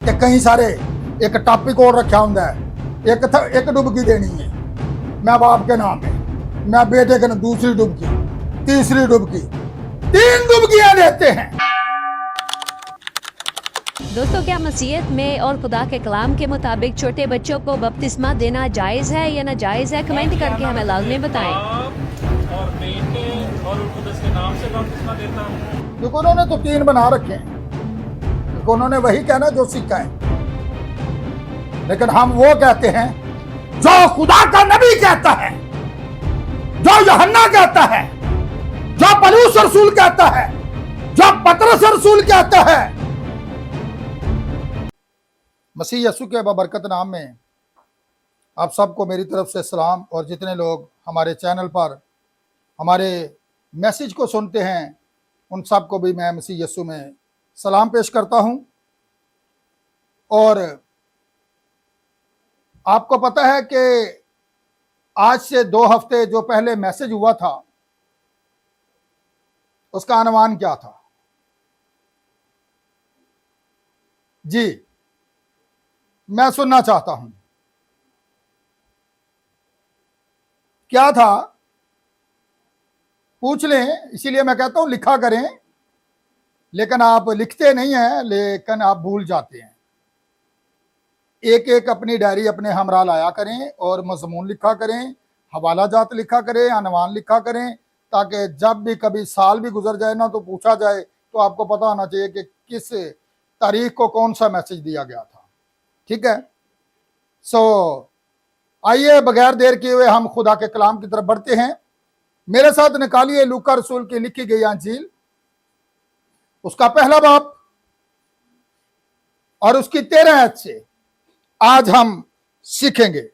कि कई सारे एक टॉपिक और रखा होंगे, एक डुबकी देनी है मैं बाप के नाम पे, मैं बेटे के नाम, दूसरी डुबकी, तीसरी डुबकी, 3 डुबकियां देते हैं। दोस्तों, क्या मसीहत में और खुदा के कलाम के मुताबिक छोटे बच्चों को बपतिस्मा देना जायज़ है या नाजायज़ है? कमेंट करके हमें लाज़मी बताएं। और बेटे और खुदा के नाम से बपतिस्मा देता हूं। क्योंकि उन्होंने तो 3 बना रखे हैं, क्योंकि उन्होंने वही कहना जो सीखा है। लेकिन हम वो कहते हैं जो खुदा का नबी कहता है, जो यूहन्ना कहता है, जो पौलुस रसूल कहता है, जो पतरस रसूल कहता है। मसीह यीशु के बरकत नाम में आप सबको मेरी तरफ से सलाम, और जितने लोग हमारे चैनल पर हमारे मैसेज को सुनते हैं उन सबको भी मैं मसीह यीशु में सलाम पेश करता हूं। और आपको पता है कि आज से 2 हफ्ते जो पहले मैसेज हुआ था उसका अनुमान क्या था? जी, मैं सुनना चाहता हूं क्या था, पूछ लें। इसीलिए मैं कहता हूं लिखा करें, लेकिन आप लिखते नहीं हैं, लेकिन आप भूल जाते हैं। एक एक अपनी डायरी अपने हमरा लाया करें और मजमून लिखा करें, हवाला जात लिखा करें, अनुमान लिखा करें, ताकि जब भी कभी साल भी गुजर जाए ना तो पूछा जाए तो आपको पता होना चाहिए कि किस तारीख को कौन सा मैसेज दिया गया था। ठीक है, सो आइए बगैर देर किए हुए हम खुदा के कलाम की तरफ बढ़ते हैं। मेरे साथ निकालिए लूका रसूल की लिखी गई अंजील, उसका पहला बाब और उसकी 13 आयत से आज हम सीखेंगे।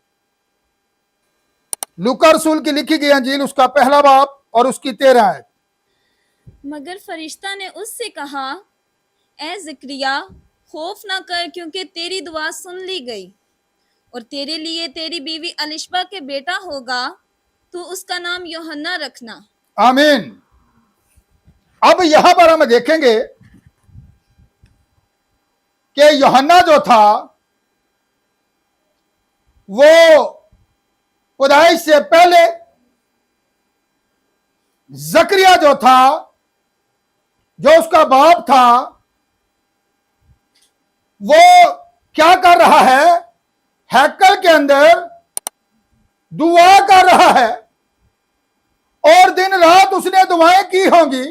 लूका रसूल की लिखी गई अंजील, उसका पहला बाब और उसकी 13 आयत। मगर फरिश्ता ने उससे कहा, ए ज़करिया, खौफ ना कर, क्योंकि तेरी दुआ सुन ली गई, और तेरे लिए तेरी बीवी अलिशबा के बेटा होगा, तू उसका नाम यूहन्ना रखना। आमीन। अब यहां पर हम देखेंगे कि यूहन्ना जो था वो पैदाइश से पहले, जकरिया जो था, जो उसका बाप था, वो क्या कर रहा है? हैकल के अंदर दुआ कर रहा है, और दिन रात उसने दुआएं की होंगी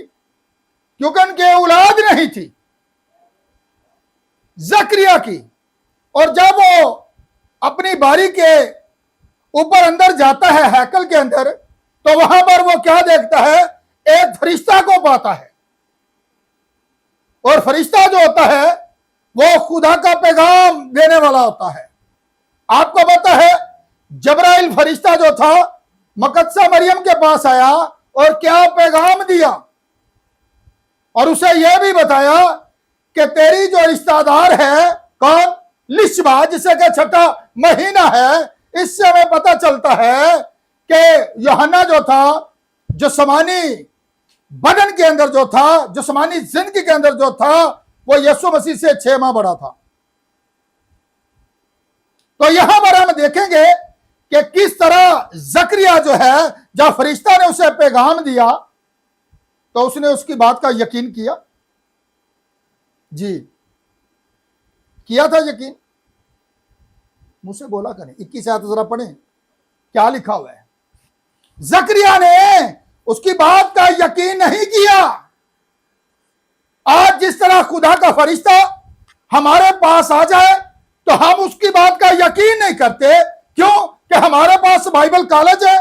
क्योंकि उनके औलाद नहीं थी जकरिया की। और जब वो अपनी बारी के ऊपर अंदर जाता है हैकल के अंदर, तो वहां पर वो क्या देखता है? एक फरिश्ता को पाता है, और फरिश्ता जो होता है वो खुदा का पैगाम देने वाला होता है। आपको पता है जबराइल फरिश्ता जो था मकदसा मरियम के पास आया और क्या पैगाम दिया, और उसे यह भी बताया कि तेरी जो रिश्तेदार है, कौन? लिशबा, जिसे का 6ठा महीना है। इससे हमें पता चलता है कि यूहन्ना जो था, जिस्मानी बदन के अंदर जो था, जिस्मानी जिंदगी के अंदर जो था, वो यीशु मसीह से 6 माह बड़ा था। तो यहां पर हम देखेंगे कि किस तरह जकरिया जो है, जब फरिश्ता ने उसे पैगाम दिया तो उसने उसकी बात का यकीन किया। जी, किया था यकीन। मुझसे बोला करें, 21 आयत जरा पढ़ें, क्या लिखा हुआ है? जकरिया ने उसकी बात का यकीन नहीं किया। आज जिस तरह खुदा का फरिश्ता हमारे पास आ जाए तो हम उसकी बात का यकीन नहीं करते। क्यों? कि हमारे पास बाइबल कॉलेज है,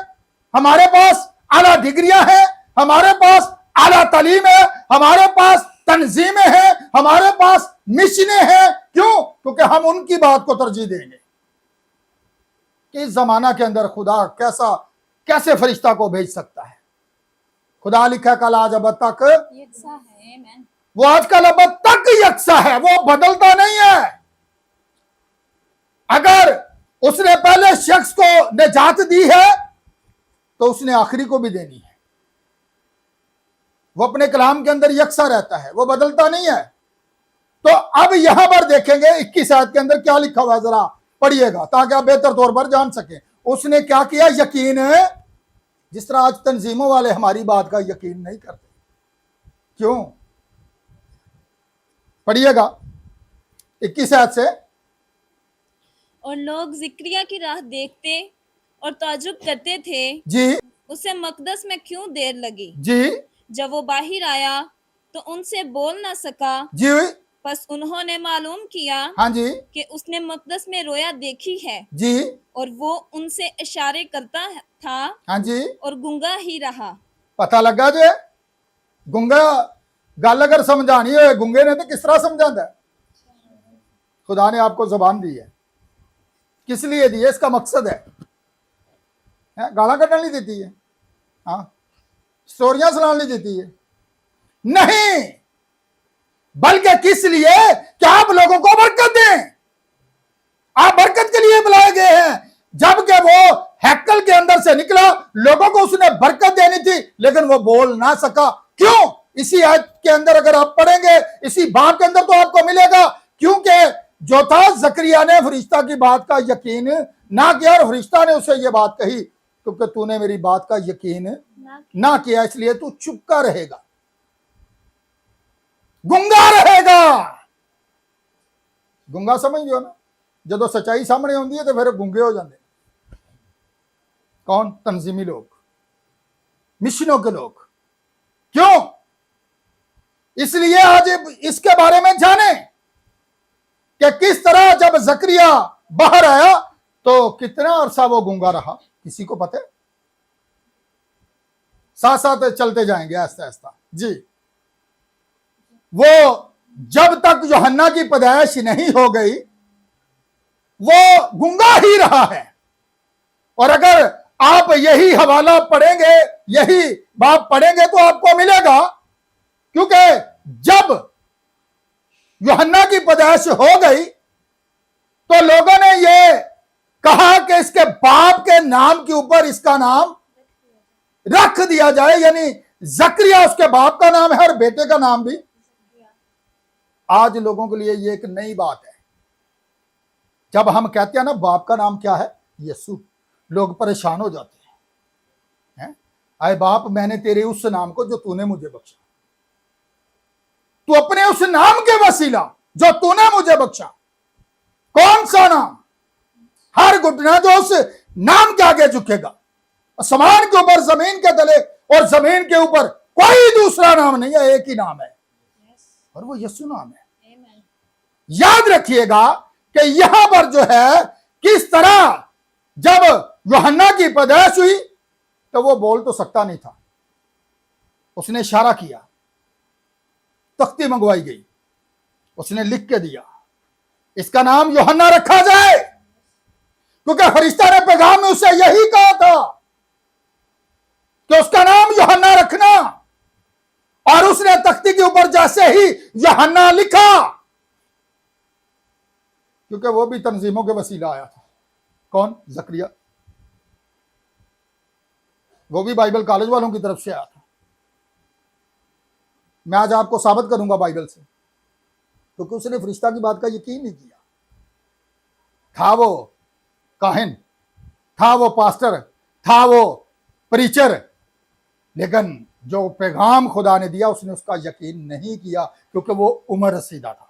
हमारे पास आला डिग्रियां हैं, हमारे पास आला तालीम है, हमारे पास तंजीमें हैं, हमारे पास मिशनें हैं। क्यों? क्योंकि हम उनकी बात को तरजीह देंगे। कि इस जमाना के अंदर खुदा कैसे फरिश्ता को भेज सकता है? खुदा लिखा कल आज अब तक यकसा है। आमीन। वो आजकल अब तक यकसा है, वो बदलता नहीं है। अगर उसने पहले शख्स को निजात दी है तो उसने आखिरी को भी देनी है। वो अपने कलाम के अंदर यकसा रहता है, वो बदलता नहीं है। तो अब यहां पर देखेंगे 21 आयत के अंदर क्या लिखा हुआ है, जरा पढ़िएगा ताकि आप बेहतर तौर पर जान सकें। उसने क्या किया, यकीन, जिस तरह आज तंजीमों वाले हमारी बात का यकीन नहीं करते। क्यों? पढ़िएगा 21 आयत से। और लोग जिक्रिया की राह देखते और ताजुब करते थे, जी उसे मकदस में क्यों देर लगी। जी जब वो बाहर आया तो उनसे बोल ना सका, जी बस उन्होंने मालूम किया हाँ जी कि उसने मकदस में रोया देखी है, जी और वो उनसे इशारे करता था हाँ जी। और गूंगा ही रहा। पता लगा जे गुंगा गल अगर समझानी हो गुंगे ने तो किस तरह समझाता है। खुदा ने आपको जबान दी है, किस लिए दी है, इसका मकसद है गाला कटना नहीं देती है, हाँ स्टोरियां सुनाने नहीं देती है, नहीं, बल्कि किस लिए कि आप लोगों को बरकत दें। आप बरकत के लिए बुलाए गए हैं। जबकि वो हैकल के अंदर से निकला, लोगों को उसने बरकत देनी थी लेकिन वो बोल ना सका। क्यों? इसी आयत के अंदर अगर आप पढ़ेंगे, इसी बात के अंदर तो आपको मिलेगा, क्योंकि जो था जकरिया ने फरिश्ता की बात का यकीन ना किया और फरिश्ता ने उसे ये बात कही, क्योंकि तूने मेरी बात का यकीन ना किया इसलिए तू चुपका रहेगा, गुंगा रहेगा। गुंगा समझ लो ना, जो सच्चाई सामने आती है तो फिर गुंगे हो जाते। कौन? तंजीमी लोग, मिशनों के लोग। क्यों? इसलिए आज इसके बारे में जाने कि किस तरह जब जकरिया बाहर आया तो कितना अरसा वो गुंगा रहा। किसी को पता है? साथ साथ चलते जाएंगे आहिस्ता आहिस्ता जी। वो जब तक यूहन्ना की पैदाइश नहीं हो गई वो गुंगा ही रहा है। और अगर आप यही हवाला पढ़ेंगे, यही बात पढ़ेंगे तो आपको मिलेगा, क्योंकि जब यूहन्ना की पैदाइश हो गई तो लोगों ने ये कहा कि इसके बाप के नाम के ऊपर इसका नाम रख दिया जाए, यानी जकरिया उसके बाप का नाम है और बेटे का नाम भी। आज लोगों के लिए ये एक नई बात है। जब हम कहते हैं ना बाप का नाम क्या है, यीशु, लोग परेशान हो जाते हैं। आए बाप, मैंने तेरे उस नाम को जो तूने मुझे बख्शा, तू अपने उस नाम के वसीला जो तूने मुझे बख्शा, कौन सा नाम? हर घुटना जो उस नाम के आगे झुकेगा, आसमान के ऊपर, जमीन के तले और जमीन के ऊपर कोई दूसरा नाम नहीं है, एक ही नाम है और वो यीशु नाम है। याद रखिएगा कि यहां पर जो है किस तरह जब यूहन्ना की पैदाइश हुई तो वो बोल तो सकता नहीं था, उसने इशारा किया, तख्ती मंगवाई गई, उसने लिख के दिया इसका नाम यूहन्ना रखा जाए, क्योंकि फरिश्ता ने पैगाम में उसे यही कहा था कि उसका नाम यूहन्ना रखना। और उसने तख्ती के ऊपर जैसे ही यूहन्ना लिखा, क्योंकि वो भी तंजीमों के वसीला आया था। कौन? जकरिया। वो भी बाइबल कॉलेज वालों की तरफ से आया था। मैं आज आपको साबित करूंगा बाइबल से, क्योंकि उसने फरिश्ता की बात का यकीन नहीं किया। था वो काहिन, था वो पास्टर, था वो प्रीचर, लेकिन जो पैगाम खुदा ने दिया उसने उसका यकीन नहीं किया, क्योंकि वो उम्र रसीदा था,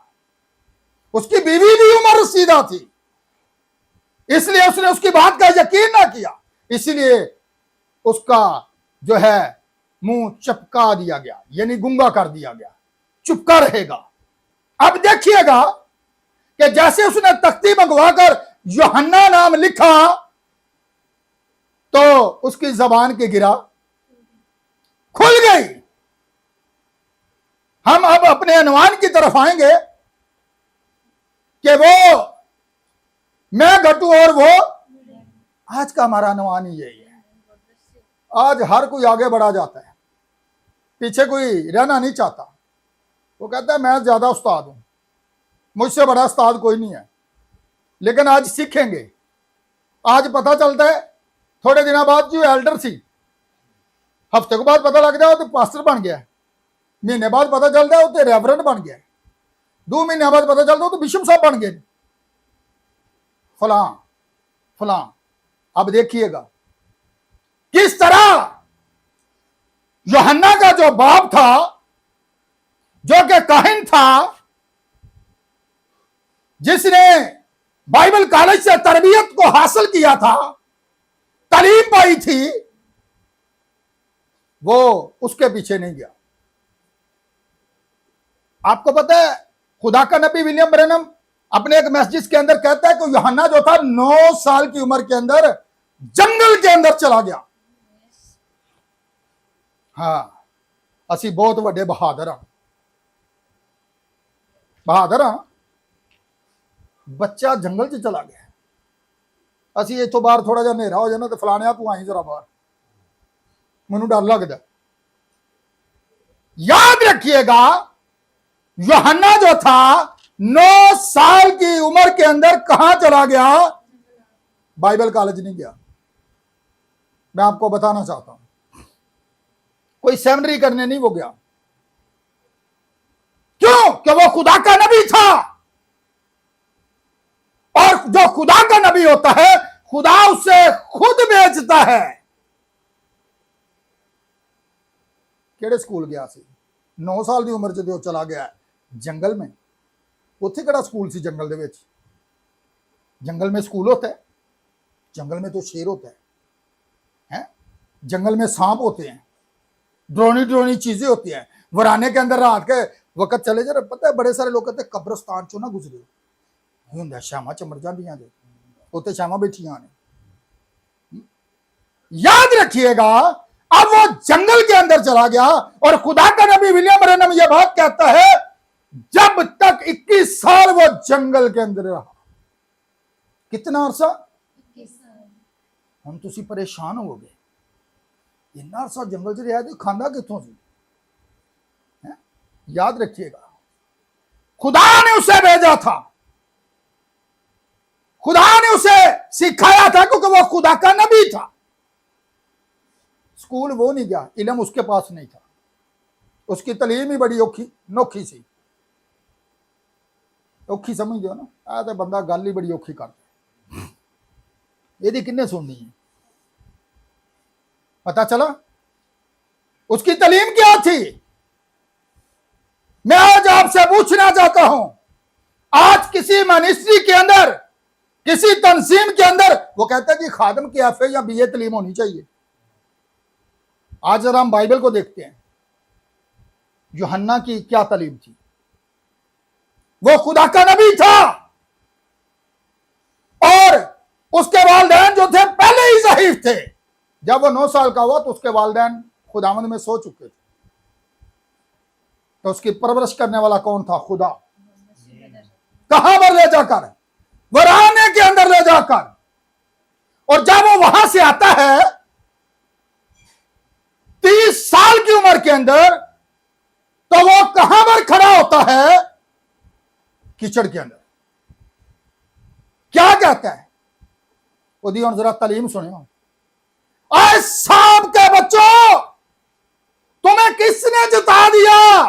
उसकी बीवी भी उम्र रसीदा थी, इसलिए उसने उसकी बात का यकीन ना किया, इसलिए उसका जो है मुंह चपका दिया गया, यानी गुंगा कर दिया गया, चुपका रहेगा। अब देखिएगा कि जैसे उसने तख्ती मंगवाकर यूहन्ना नाम लिखा तो उसकी जबान की गिरा खुल गई। हम अब अपने अनुमान की तरफ आएंगे कि वो मैं घटू और वो, आज का हमारा अनुमान ही यही है। आज हर कोई आगे बढ़ा जाता है, पीछे कोई रहना नहीं चाहता। वो कहता है मैं ज्यादा उस्ताद हूं, मुझसे बड़ा उस्ताद कोई नहीं है। लेकिन आज सीखेंगे, आज पता चलता है, थोड़े दिनों बाद जो एल्डर थी, हफ्ते को बाद पता लग जाए तो पास्टर बन गया, महीने बाद पता चलता है वो तो रेवरेंड बन गया। 2 महीने बाद पता चलता तो बिशप साहब बन गए, फलां फलां। अब देखिएगा किस तरह यूहन्ना का जो बाप था, जो कि काहिन था, जिसने बाइबल कॉलेज से तरबियत को हासिल किया था, तालीम पाई थी, वो उसके पीछे नहीं गया। आपको पता है खुदा का नबी विलियम ब्रैनम अपने एक मैसेज के अंदर कहता है कि यूहन्ना जो था 9 साल की उम्र के अंदर जंगल के अंदर चला गया। हाँ, असी बहुत बड़े बहादुर हाँ, बहादुर हाँ। बच्चा जंगल च चला गया, असी इथों बाहर थोड़ा जिहा नेरा हो जाना तो फलाने तू आई जरा बाहर, मैनू डर लगता। याद रखिएगा यूहन्ना जो था 9 साल की उम्र के अंदर कहां चला गया? बाइबल कॉलेज नहीं गया। मैं आपको बताना चाहता हूं, कोई सेमिनरी करने नहीं वो गया। क्यों? कि वो खुदा का नबी था, और जो खुदा का नबी होता है खुदा उसे खुद भेजता है। केड़े स्कूल गया सी? 9 साल की उम्र च चला गया जंगल में। उत्थे केड़ा स्कूल सी जंगल दे विच? जंगल में स्कूल होता है? जंगल में तो शेर होता है? जंगल में सांप होते हैं, ड्रोनी ड्रोनी चीजें होती हैं। वराने के अंदर रात के वक्त चले जा, पता है बड़े सारे लोग कहते कब्रस्तान चो ना गुजरे, हुंदा शामा चमड़ जांदियां दे उत्ते शामा बैठियां ने। याद रखिएगा, अब वो जंगल के अंदर चला गया, और खुदा का नबी विलियम ब्रैनम यह बात कहता है जब तक 21 साल वो जंगल के अंदर रहा। कितना अरसा? हम तुसी परेशान हो गए, इन्ना अरसा जंगल च रहा तो खांदा कित्थों सी? याद रखिएगा खुदा ने उसे भेजा था, खुदा ने उसे सिखाया था, क्योंकि वो खुदा का नबी था। स्कूल वो नहीं गया, इल्म उसके पास नहीं था, उसकी तालीम ही बड़ी औखी नोखी सी। औखी समझ दो ना, आ तो बंदा गल ही बड़ी औखी करता, यदि किन्ने सुननी है? पता चला उसकी तालीम क्या थी? मैं आज आपसे पूछना चाहता हूं, आज किसी मिनिस्ट्री के अंदर, किसी तंजीम के अंदर वो कहता है कि खादम की एफए या बीए तालीम होनी चाहिए। आज जरा हम बाइबल को देखते हैं, यूहन्ना की क्या तालीम थी? वो खुदा का नबी था, और उसके वालिदैन जो थे पहले ही ज़ईफ थे। जब वो 9 साल का हुआ तो उसके वालिदैन खुदावंद में सो चुके थे। तो उसकी परवरिश करने वाला कौन था? खुदा। कहां पर ले जाकर? वराने के अंदर ले जाकर। और जब वो वहां से आता है 30 साल की उम्र के अंदर, तो वो कहां पर खड़ा होता है? कीचड़ के अंदर। क्या कहता है? ओदी हुण जरा तालीम सुनियो। आए सांप के बच्चों, तुम्हें किसने जिता दिया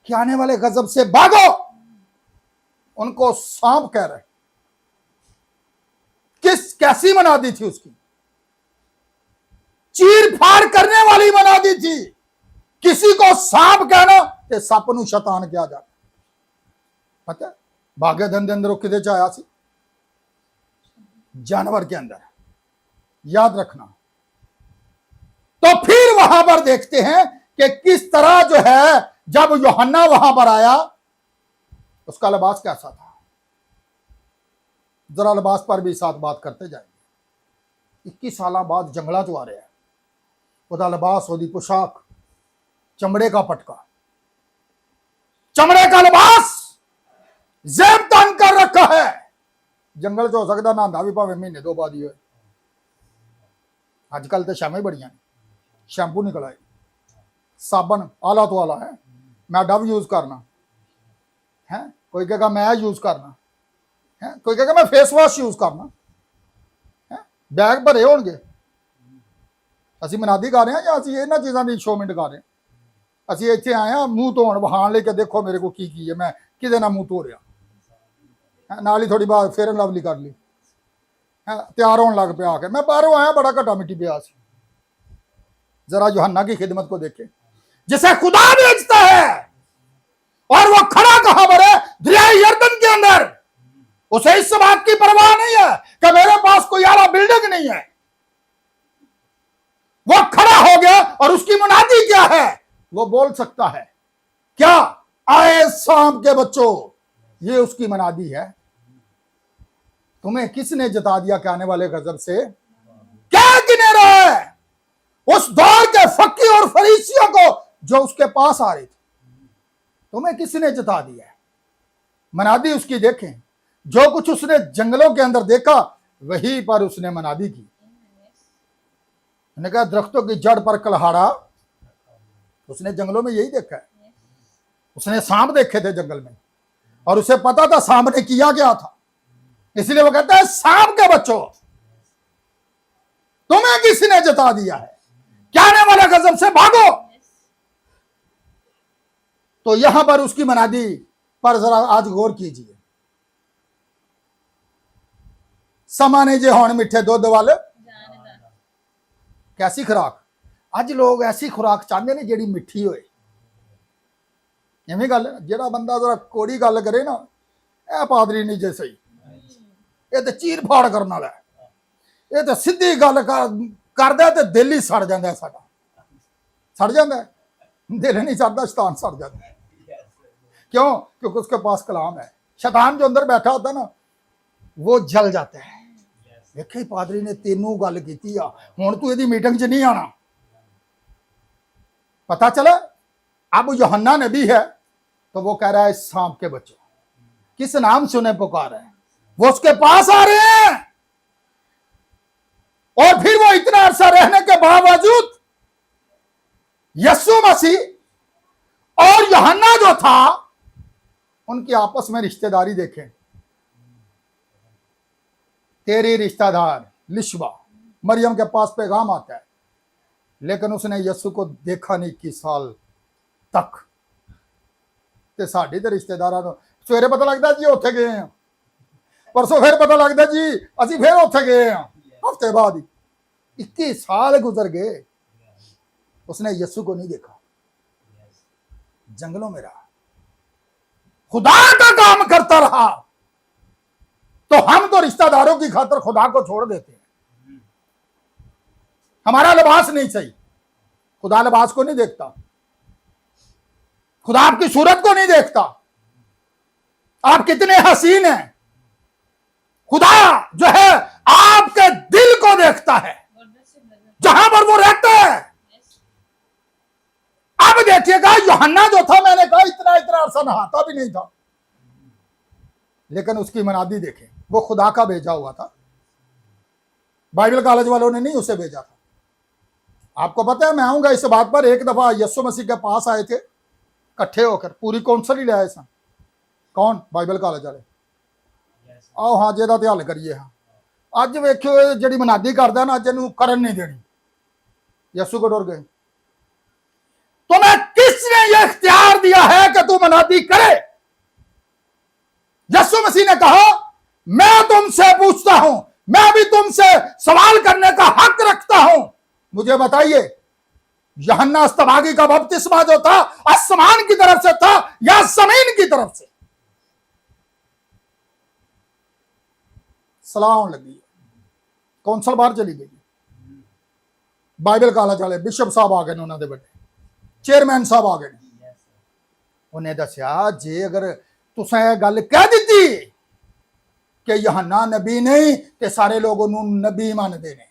कि आने वाले गजब से भागो? उनको सांप कह रहे। कैसी बना दी थी उसकी? चीर फाड़ करने वाली बना दी थी। किसी को सांप कहना ते सप नूं शैतान क्या जाता। पता भागे धन के अंदर कि आया सी? जानवर के अंदर। याद रखना। तो फिर वहां पर देखते हैं कि किस तरह जो है जब यूहन्ना वहां पर आया, उसका लिबास कैसा था। जरा लिबास पर भी साथ बात करते जाएंगे। 21 साल बाद जंगला चो आ रहा है, ओदा लिबास, ओदी पोशाक चमड़े का पटका, चमड़े का लिबास जेब तन कर रखा है। जंगल च हो सकता नहांदा भी भावें महीने 2 बाद ही हो। अजकल तो शामें बड़ियां, शैंपू निकल आए, साबन आला तो आला है। मैं डव यूज करना है, कोई कहेगा मैं यूज करना है, कोई कहेगा मैं फेस वॉश यूज करना है। बैग भरे होंगे। असी मनादी गा रहे हैं या असी इन्हां चीज़ों की शोमिंट कर रहे हैं? ਅਸੀਂ ਇੱਥੇ ਆਏ ਆ ਮੂੰਹ ਧੋਣ ਵਹਾਣ ਲਈ ਕਿ ਦੇਖੋ ਮੇਰੇ ਕੋ ਕੀ ਹੈ, ਮੈਂ ਕਿਹਦੇ ਨਾਲ ਮੂੰਹ ਧੋ ਰਿਹਾ। ਨਾਲ ਹੀ ਥੋੜੀ ਬਾਅਦ ਫੇਰ ਲਵਲੀ ਕਰ ਲਈ, ਤਿਆਰ होने लग पे आके। मैं बाहरों आया बड़ा घटा मिट्टी पे आस। जरा यूहन्ना की खिदमत को देखे जिसे खुदा भेजता है और वो खड़ा कहां पर है? दरिया यरदन के अंदर। उसे इस बात की परवाह नहीं है कि मेरे पास कोई आला बिल्डिंग नहीं है। वो खड़ा हो गया और उसकी मुनादी क्या है? वो बोल सकता है क्या? आए शाम के बच्चों, ये उसकी मुनादी है। तुम्हें किसने जता दिया कि आने वाले गजब से क्या गिने रहा है? उस दौर के फक्की और फरीसियों को जो उसके पास आ रहे थे, तुम्हें किसने जता दिया है? मनादी उसकी देखें, जो कुछ उसने जंगलों के अंदर देखा वही पर उसने मनादी की। मैंने कहा दरख्तों की जड़ पर कलहाड़ा, उसने जंगलों में यही देखा है। उसने सांप देखे थे जंगल में और उसे पता था सांप ने किया क्या था, इसलिए वो कहता है सांप के बच्चों, तुम्हें किसने जता दिया है? क्या आने वाले गजब से भागो। तो यहां पर उसकी मनादी पर जरा आज गौर कीजिए। समाने जे होने मिठे दूध वाले, कैसी खुराक। अज लोग ऐसी खुराक चाहते ने जेड़ी मिठी होए। इवें गल, जेड़ा बंदा जरा कोड़ी गल करे ना, ए पादरी नहीं जे सही, ये तो चीर फाड़ करने वाला है, ये तो सीधी गल करदा ते दिल ही सड़ जाता है। साडा सड़ जाता है, दिल नहीं सड़ता, शैतान सड़ जाता है। क्यों? क्योंकि उसके पास कलाम है। शैतान जो अंदर बैठा होता है ना, वो जल जाता है। देखे पादरी ने तेनू गल की, हुण तू इहदी मीटिंग च नहीं आना। पता चला अब यूहन्ना नबी है तो वो कह रहा है सांप के बच्चों, किस नाम से उन्हें पुकारा है? वो उसके पास आ रहे हैं और फिर वो इतना अरसा रहने के बावजूद यीशु मसीह और यूहन्ना जो था उनकी आपस में रिश्तेदारी देखें। तेरी रिश्तेदार लिशबा मरियम के पास पैगाम आता है, लेकिन उसने यीशु को देखा नहीं 21 साल तक। ते साडी ते रिश्तेदारां नूं सवेरे पता लगता जी उत्थे गए हैं, परसों फिर पता लगता जी असी फिर उत्थे गए हैं, हफ्ते बाद ही 21 साल गुजर गए, उसने यीशु को नहीं देखा। जंगलों में रहा, खुदा का काम करता रहा। तो हम तो रिश्तेदारों की खातिर खुदा को छोड़ देते हैं। हमारा लिबास नहीं सही, खुदा लिबास को नहीं देखता, खुदा आपकी सूरत को नहीं देखता, आप कितने हसीन हैं। खुदा जो है आपके दिल को देखता है, जहां पर वो रहता है। अब देखिएगा यूहन्ना जो था, मैंने कहा इतना अरसा नहाता भी नहीं था, लेकिन उसकी मनादी देखें, वो खुदा का भेजा हुआ था। बाइबल कॉलेज वालों ने नहीं उसे भेजा था। आपको पता है, मैं आऊंगा इस बात पर। एक दफा यीशु मसीह के पास आए थे इकट्ठे होकर, पूरी कौंसल ही ले आए सन। कौन? बाइबल कॉलेज वाले। आओ हाँ जेदा ते हल करिए। हाँ अज वेखियो जिहड़ी मनादी करदा ना, अज इहनूं करन नहीं देनी। यीशु को डर गए। तुम्हें किसने यह इख्तियार दिया है कि तू मनादी करे? यीशु मसीह ने कहा मैं तुमसे पूछता हूं, मैं भी तुमसे सवाल करने का हक रखता हूं। मुझे बताइए, यूहन्ना अस्तबागी का बपतिस्मा जो था आसमान की तरफ से था या जमीन की तरफ से? सलाह लगी, कौंसल बाहर चली गई। बाइबल कॉलेज वाले बिशप साहब आ गए, उन्होंने बड़े चेयरमैन साहब आ गए। उन्हें दसिया जे अगर तुसें यह गल कह दी कि यूहन्ना नबी नहीं ते सारे लोग उन्होंने नबी मानते हैं।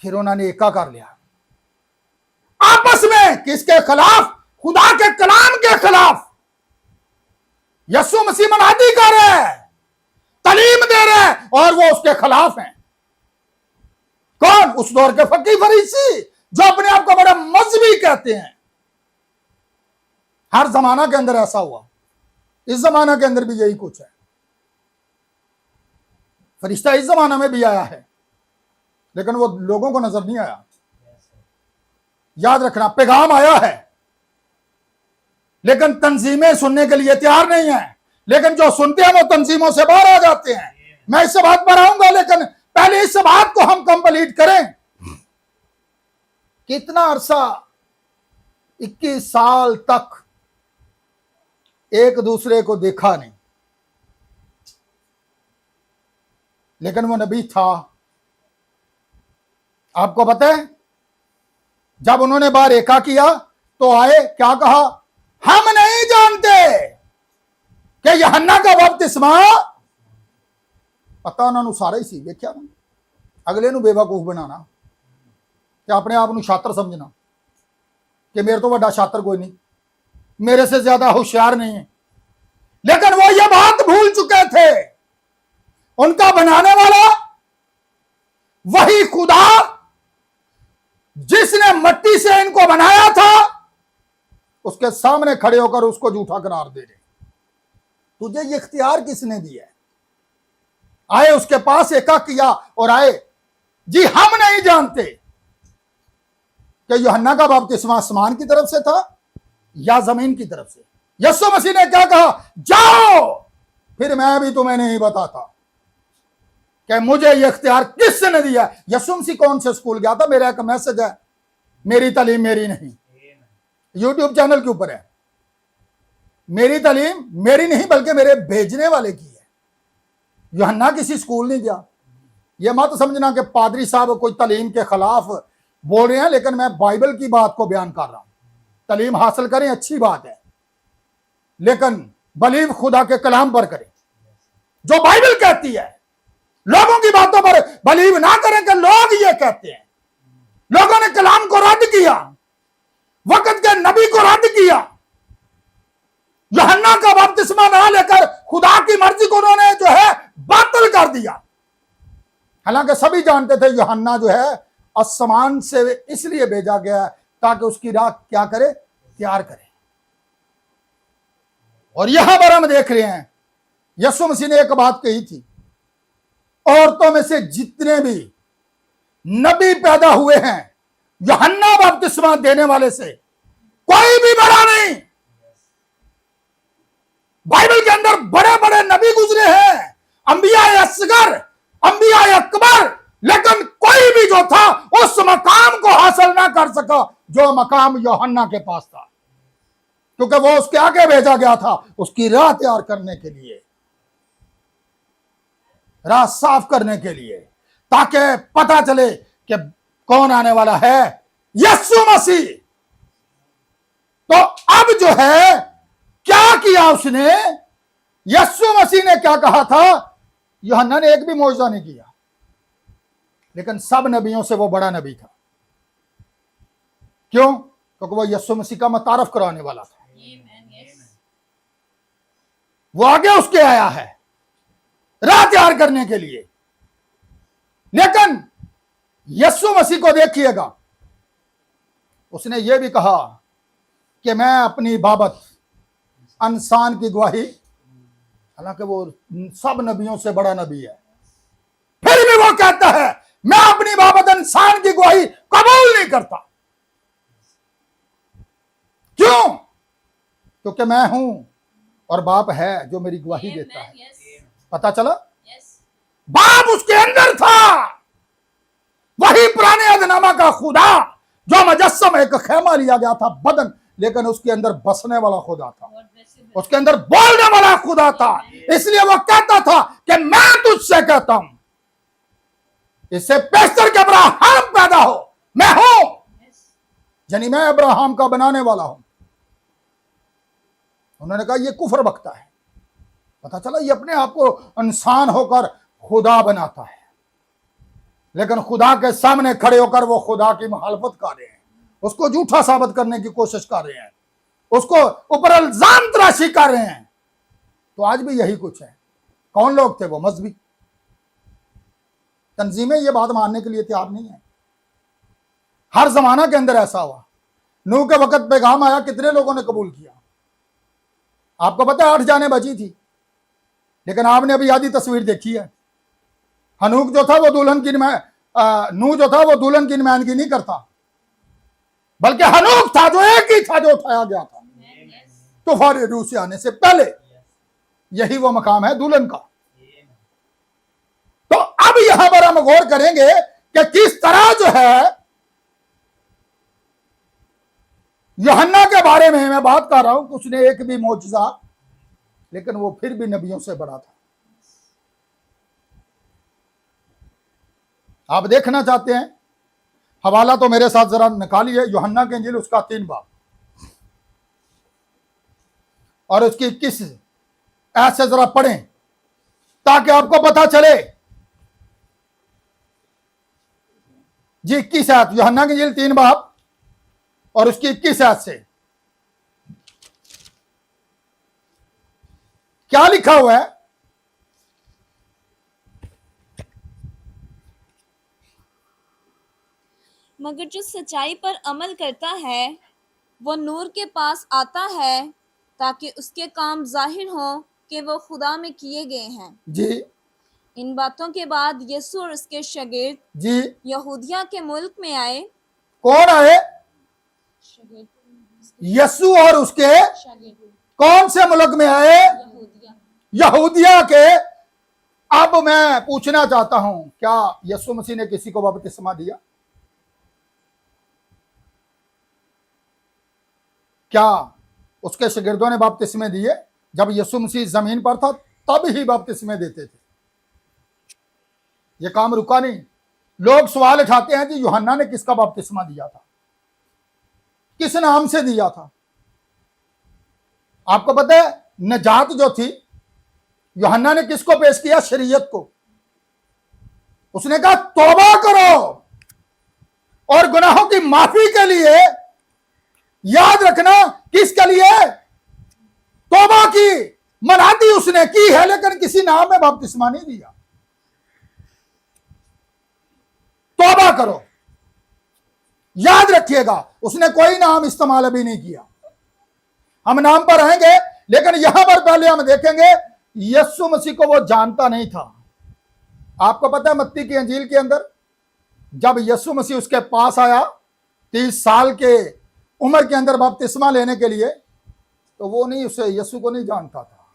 फिर उन्होंने एका कर लिया आपस में। किसके खिलाफ? खुदा के कलाम के खिलाफ। यीशु मसीह मनादी कर रहे हैं, तालीम दे रहे हैं, और वो उसके खिलाफ हैं। कौन? उस दौर के फकीह फरीसी जो अपने आप को बड़ा मजहबी कहते हैं। हर जमाना के अंदर ऐसा हुआ, इस जमाना के अंदर भी यही कुछ है। फरिश्ता इस जमाना में भी आया है, लेकिन वो लोगों को नजर नहीं आया। याद रखना, पैगाम आया है लेकिन तंजीमें सुनने के लिए तैयार नहीं है। लेकिन जो सुनते हैं वो तंजीमों से बाहर आ जाते हैं। मैं इस बात पर आऊंगा, लेकिन पहले इस बात को हम कंप्लीट करें। कितना अरसा, 21 साल तक एक दूसरे को देखा नहीं, लेकिन वो नबी था। आपको पता है, जब उन्होंने बार एका किया तो आए, क्या कहा? हम नहीं जानते कि यूहन्ना का बपतिस्मा, पता उन्होंने सारा ही सी देखा ना, अगले नूं बेवकूफ बनाना कि अपने आप नूं शातर समझना कि मेरे तो बड़ा शातर कोई नहीं, मेरे से ज्यादा होशियार नहीं है। लेकिन वो ये बात भूल चुके थे, उनका बनाने वाला वही खुदा जिसने मिट्टी से इनको बनाया था, उसके सामने खड़े होकर उसको झूठा करार दे रहे। तुझे ये इख्तियार किसने दिया है? आए उसके पास एका किया और आए, जी हम नहीं जानते कि यूहन्ना का बपतिस्मा आसमान की तरफ से था या जमीन की तरफ से। यीशु मसीह ने क्या कहा? जाओ, फिर मैं भी तुम्हें नहीं बताता कि मुझे ये इख्तियार किसने दिया। यीशु मसीह कौन से स्कूल गया था? मेरा एक मैसेज है, मेरी तालीम मेरी नहीं, यूट्यूब चैनल के ऊपर है। मेरी तालीम मेरी नहीं बल्कि मेरे भेजने वाले की है। यूहन्ना किसी स्कूल नहीं गया। ये मत समझना कि पादरी साहब कोई तालीम के खिलाफ बोल रहे हैं, लेकिन मैं बाइबल की बात को बयान कर रहा हूं। तालीम हासिल करें, अच्छी बात है, लेकिन बलीव खुदा के कलाम पर करें, जो बाइबल कहती है। लोगों की बातों पर बलीव ना करें कि लोग ये कहते हैं। लोगों ने कलाम को रद्द किया, वक्त के नबी को रद्द किया, यूहन्ना का बपतिस्मा ना लेकर खुदा की मर्जी को उन्होंने जो है बातिल कर दिया। हालांकि सभी जानते थे यूहन्ना जो है आसमान से इसलिए भेजा गया ताकि उसकी राह क्या करे? तैयार करे। और यहां पर हम देख रहे हैं, यीशु मसीह ने एक बात कही थी, औरतों में से जितने भी नबी पैदा हुए हैं यूहन्ना बपतिस्मा देने वाले से कोई भी बड़ा नहीं। बाइबल के अंदर बड़े बड़े नबी गुजरे हैं, अंबिया असगर, अंबिया अकबर, लेकिन कोई भी जो था उस मकाम को हासिल ना कर सका जो मकाम यूहन्ना के पास था, क्योंकि वो उसके आगे भेजा गया था उसकी राह तैयार करने के लिए, राह साफ करने के लिए, ताकि पता चले कि कौन आने वाला है, यीशु मसीह। तो अब जो है क्या किया उसने? यीशु मसीह ने क्या कहा था? यूहन्ना ने एक भी मौजज़ा नहीं किया, लेकिन सब नबियों से वो बड़ा नबी था। क्यों? क्योंकि वो यीशु मसीह का मुतारफ कराने वाला था। वो आगे उसके आया है राह तैयार करने के लिए। लेकिन यीशु मसीह को देखिएगा, उसने ये भी कहा कि मैं अपनी बाबत इंसान की गवाही, हालांकि वो सब नबियों से बड़ा नबी है, फिर भी वो कहता है मैं अपनी बाबत इंसान की गवाही कबूल नहीं करता। क्यों? क्योंकि मैं हूं और बाप है जो मेरी गवाही देता है। पता चला? बाप उसके अंदर था, वही पुराने अहदनामा का खुदा जो मुजस्सम एक खेमा लिया गया था बदन, लेकिन उसके अंदर बसने वाला खुदा था, उसके अंदर बोलने वाला खुदा था। इसलिए वो कहता था कि मैं तुझसे कहता हूं, इससे बेहतर के अब्राहम पैदा हो, मैं हूं, यानी मैं अब्राहम का बनाने वाला हूं। उन्होंने कहा ये कुफर बकता है। पता चला ये अपने आप को इंसान होकर खुदा बनाता है, लेकिन खुदा के सामने खड़े होकर वो खुदा की मुखालफत कर रहे हैं, उसको झूठा साबित करने की कोशिश कर रहे हैं, उसको ऊपर इल्जाम तराशी कर रहे हैं। तो आज भी यही कुछ है। कौन लोग थे वो? मजहबी तंजीमें ये बात मानने के लिए तैयार नहीं है। हर जमाना के अंदर ऐसा हुआ। नूह के वक्त पैगाम आया, कितने लोगों ने कबूल किया? आपको पता है 8 जानें बची थी, लेकिन आपने अभी आधी तस्वीर देखी है। हनूक जो था वो दुल्हन की नूह जो था वो दुल्हन की नुमाइंदगी नहीं करता, बल्कि हनूक था जो एक ही था जो उठाया गया था तूफान रूह से आने से पहले। यही वो मकाम है दुल्हन का। तो अब यहां पर हम गौर करेंगे कि किस तरह जो है यूहन्ना के बारे में मैं बात कर रहा हूं कि उसने एक भी मौजज़ा, लेकिन वो फिर भी नबियों से बड़ा था। आप देखना चाहते हैं, हवाला तो मेरे साथ जरा निकालिए, यूहन्ना की इंजील उसका 3 बाब और उसकी 21 ऐसे जरा पढ़ें ताकि आपको पता चले। जी 21 आयत, यूहन्ना की इंजील 3 बाब और उसकी 21 आयत से क्या लिखा हुआ है? मगर जो सच्चाई पर अमल करता है वो नूर के पास आता है ताकि उसके काम जाहिर हो कि वो खुदा में किए गए हैं। जी इन बातों के बाद यीशु और उसके शागिर्द जी यहूदिया के मुल्क में आए। कौन आए? यीशु और उसके कौन से मुल्क में आए? यहूदिया के। अब मैं पूछना चाहता हूं, क्या यीशु मसीह ने किसी को बपतिस्मा दिया? क्या उसके शागिर्दों ने बपतिस्मे दिए? जब यीशु मसीह जमीन पर था तब ही बपतिस्मे देते थे, ये काम रुका नहीं। लोग सवाल उठाते हैं कि यूहन्ना ने किसका बपतिस्मा दिया था, किस नाम से दिया था? आपको पता है नजात जो थी यूहन्ना ने किसको पेश किया? शरीयत को। उसने कहा तौबा करो और गुनाहों की माफी के लिए। याद रखना, किसके लिए? तौबा की मनाती उसने की है, लेकिन किसी नाम में बपतिस्मा नहीं दिया। तौबा करो, याद रखिएगा, उसने कोई नाम इस्तेमाल अभी नहीं किया। हम नाम पर आएंगे, लेकिन यहां पर पहले हम देखेंगे यीशु मसीह को वो जानता नहीं था। आपको पता है मत्ती की अंजील के अंदर जब यीशु मसीह उसके पास आया 30 साल के उम्र के अंदर बपतिस्मा लेने के लिए, तो वो नहीं, उसे यीशु को नहीं जानता था,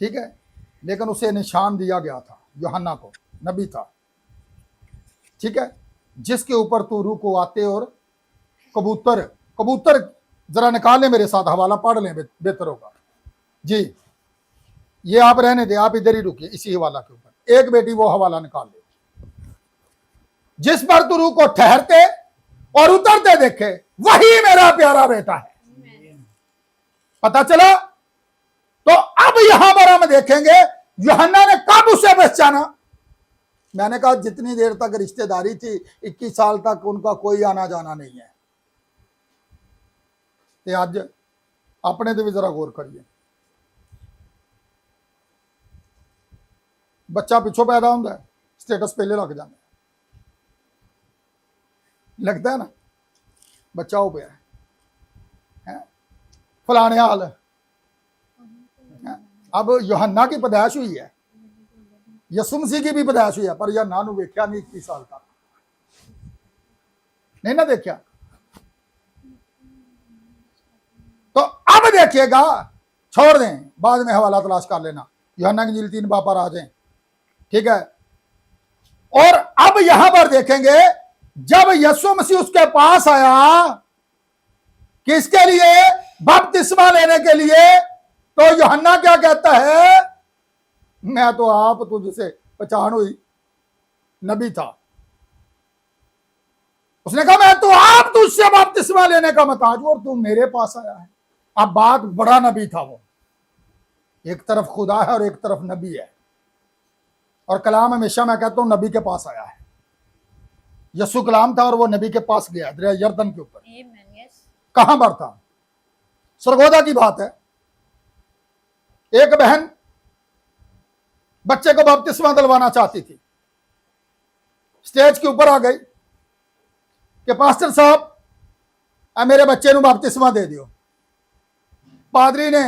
ठीक है, लेकिन उसे निशान दिया गया था। यूहन्ना को नबी था, ठीक है, जिसके ऊपर तू रूह को आते और कबूतर, कबूतर जरा निकाल लें मेरे साथ, हवाला पढ़ लें, बेहतर होगा। जी ये आप रहने दे, आप इधर ही रुकिए इसी हवाला के ऊपर। एक बेटी वो हवाला निकाल ले, जिस पर तू रूह को ठहरते और उतरते देखे वही मेरा प्यारा बेटा है। पता चला? तो अब यहां पर हम देखेंगे यूहन्ना ने कब उसे पहचाना। मैंने कहा जितनी देर तक रिश्तेदारी थी 21 साल तक उनका कोई आना जाना नहीं है। तो आज अपने तो भी जरा गौर करिए, बच्चा पिछों पैदा होता है, स्टेटस पहले लग जाता है, लगता है ना बच्चा हो गया है, फलाने हाल है। अब यूहन्ना की पैदाइश हुई है, यीशु मसीह की भी पैदाइश हुई है, पर यूहन्ना नूं वेख्या नहीं 21 साल तक, नहीं ना देखा। तो अब देखिएगा, छोड़ दें, बाद में हवाला तलाश कर लेना, यूहन्ना की इंजील 3 बाब पर आ जाएं, ठीक है। और अब यहां पर देखेंगे जब यीशु मसीह उसके पास आया किसके लिए? बपतिस्मा लेने के लिए। तो यूहन्ना क्या कहता है? मैं तो आप तुझसे पहचान हुई नबी था। उसने कहा मैं तो आप तुझसे बपतिस्मा लेने का मोहताज हूं और तू मेरे पास आया है। अब बात, बड़ा नबी था वो, एक तरफ खुदा है और एक तरफ नबी है, और कलाम हमेशा मैं कहता हूं नबी के पास आया है। यीशु कलाम था और वो नबी के पास गया दरिया यरदन के ऊपर। कहां पर था? सरगोदा की बात है। एक बहन बच्चे को बपतिस्मा दिलवाना चाहती थी, स्टेज के ऊपर आ गई कि पास्टर साहब मेरे बच्चे को बपतिस्मा दे दियो। पादरी ने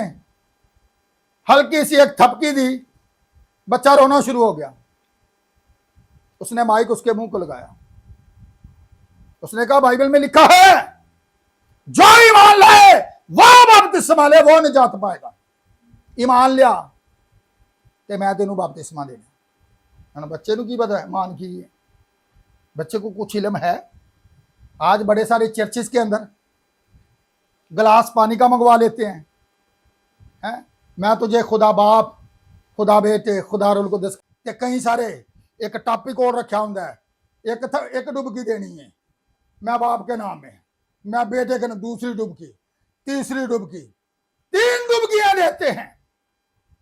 हल्की सी एक थपकी दी, बच्चा रोना शुरू हो गया। उसने माइक उसके मुंह को लगाया उसने कहा बाइबल में लिखा है जो ईमान लाए वो बपतिस्मा ले वो निजात पाएगा। ईमान लिया ते मैं तेनू बपतिस्मा देना। बच्चे को की पता है मान की है, बच्चे को कुछ इल्म है। आज बड़े सारे चर्चिस के अंदर गिलास पानी का मंगवा लेते हैं, मैं तुझे खुदा बाप खुदा बेटे खुदा रुल कुदस के कई सारे एक टॉपिक और रखा होंगे। एक डुबकी देनी है मैं बाप के नाम में, मैं बेटे के नाम, दूसरी डुबकी, तीसरी डुबकी, 3 डुबकियां देते हैं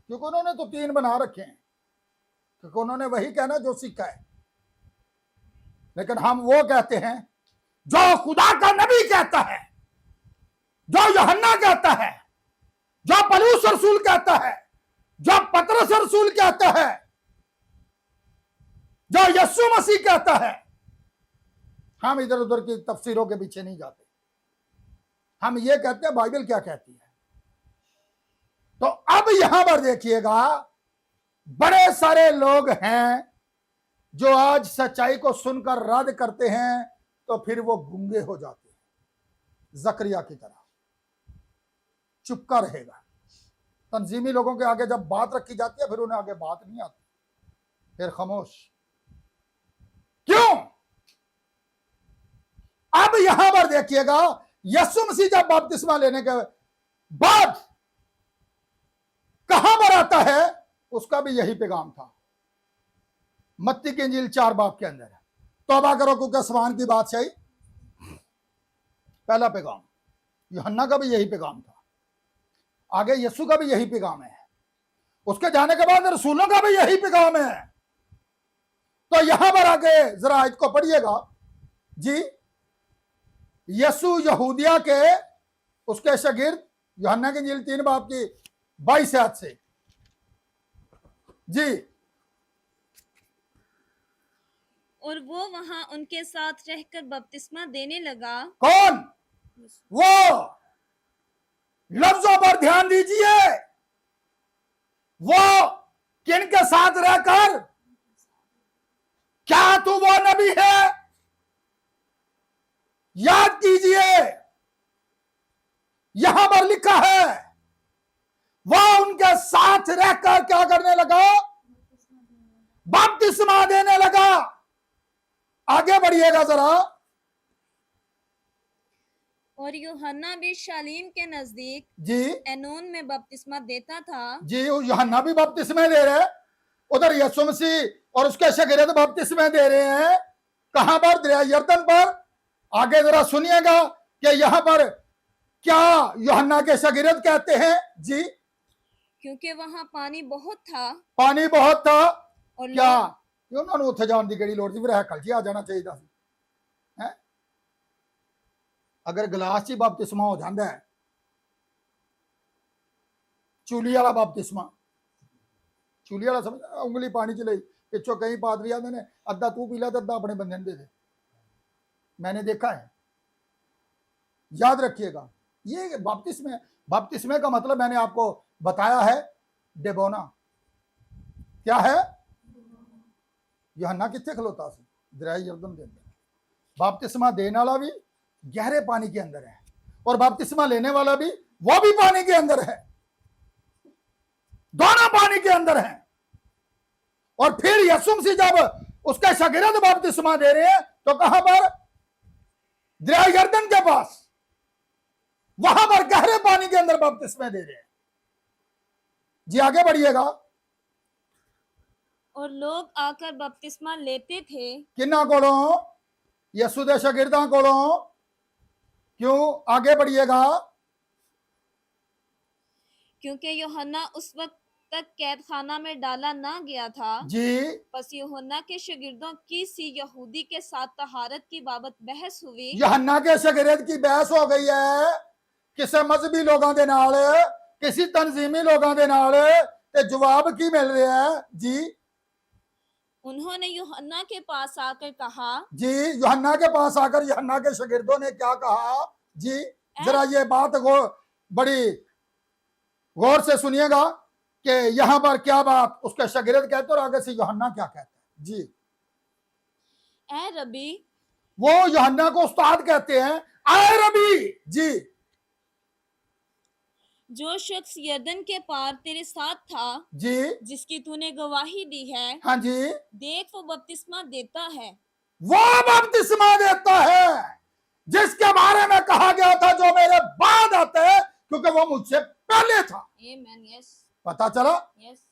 क्योंकि उन्होंने तो 3 बना रखे हैं, क्योंकि उन्होंने वही कहना जो सीखा है। लेकिन हम वो कहते हैं जो खुदा का नबी कहता है, जो यूहन्ना कहता है, जो पलूस रसूल कहता है, जो पतरस रसूल कहता है, जो यीशु मसीह कहता है। हम इधर उधर की तफसीरों के पीछे नहीं जाते, हम ये कहते हैं बाइबल क्या कहती है। तो अब यहां पर देखिएगा बड़े सारे लोग हैं जो आज सच्चाई को सुनकर रद्द करते हैं तो फिर वो गूंगे हो जाते हैं, जकरिया की तरह चुपका रहेगा। तंजीमी लोगों के आगे जब बात रखी जाती है फिर उन्हें आगे बात नहीं आती, फिर खामोश। क्यों? अब यहां पर देखिएगा यीशु मसीह जब बपतिस्मा लेने के बाद कहां पर आता है, उसका भी यही पैगाम था। मत्ती की इंजील 4 बाब के अंदर तौबा करो क्योंकि आसमान की बादशाही, पहला पैगाम। यूहन्ना का भी यही पैगाम था, आगे यीशु का भी यही पैगाम है, उसके जाने के बाद रसूलों का भी यही पैगाम है। तो यहां पर आगे जरा आयत को पढ़िएगा जी। यीशु यहूदिया के उसके शागिर्द, यूहन्ना की इंजील 3 बाब की 22 आयत से जी। और वो वहां उनके साथ रहकर बपतिस्मा देने लगा। कौन? वो लफ्जों पर ध्यान दीजिए, वो किन के साथ रहकर? क्या तू वो नबी है? याद कीजिए यहां पर लिखा है वो उनके साथ रहकर क्या करने लगा? बपतिस्मा देने लगा। आगे बढ़िएगा जरा। और यूहन्ना भी शालीम के नजदीक जी एनोन में बपतिस्मा देता था। जी, यूहन्ना भी बपतिस्मे दे रहे, उधर यीशु मसीह और उसके शागिर्द बपतिस्मे दे रहे हैं। कहां पर? दरिया यरदन पर। आगे जरा सुनिएगा कि यहां पर क्या यूहन्ना के शागिर्द कहते हैं जी। क्योंकि वहां पानी बहुत था। पानी बहुत था और क्या उन्होंने उत्थे जान की केड़ी लोड़ सी, फिर हैकल च आ जाना चाहिए था है। अगर गिलास च बपतिस्मा हो जाता है, चूली वाला बपतिस्मा, चूली वाला समझ, उंगली पानी च ली, पिछों कई पादरी आते ने अद्धा तू पी ला तो अद्धा अपने बंदे दे दे। मैंने देखा है, याद रखिएगा। ये बपतिस्मे का मतलब मैंने आपको बताया है, डेबोना। क्या है? यूहन्ना कितने खलोता सी? दरिया यरदन के अंदर। बपतिस्मा देने वाला भी गहरे पानी के अंदर है और बपतिस्मा लेने वाला भी वो भी पानी के अंदर है, दोनों पानी के अंदर हैं। और फिर यीशु मसीह जब उसके शागिर्द बपतिस्मा दे रहे हैं तो कहां पर? दरिया यरदन के पास, वहां पर गहरे पानी के अंदर बपतिस्मे दे रहे हैं जी। आगे बढ़िएगा। और लोग आकर बपतिस्मा लेते थे। किन्ना कोलों? यीशु दे शागिर्दां कोलों। क्यों? आगे बढ़िएगा। क्योंकि यूहन्ना उस वक्त तक कैद खाना में डाला ना गया था जी। बस यूहन्ना के शागिर्दों की सी यहूदी के साथ तहारत की बाबत बहस हुई। यूहन्ना के शागिर्द की बहस हो गई है किसी मजहबी लोगों के नाल, किसी तंजीमी लोगों के नाल, ते जवाब की मिल रहा है जी। उन्होंने यूहन्ना के पास आकर कहा जी, यूहन्ना के पास आकर यूहन्ना के शागिर्दों ने क्या कहा जी? जरा ये बात बड़ी गौर से सुनिएगा कि यहां पर क्या बात उसके शागिर्द कहते और आगे से यूहन्ना क्या कहता है जी। ए रबी, वो यूहन्ना को उस्ताद कहते हैं, आए रबी जी। जो शख्स यरदन के पार तेरे साथ था, जी जिसकी तूने गवाही दी है, हाँ जी, देख वो बपतिस्मा देता है। वो बपतिस्मा देता है जिसके बारे में कहा गया था जो मेरे बाद आता है, क्योंकि वो मुझसे पहले था। आमीन। यस पता चला, यस।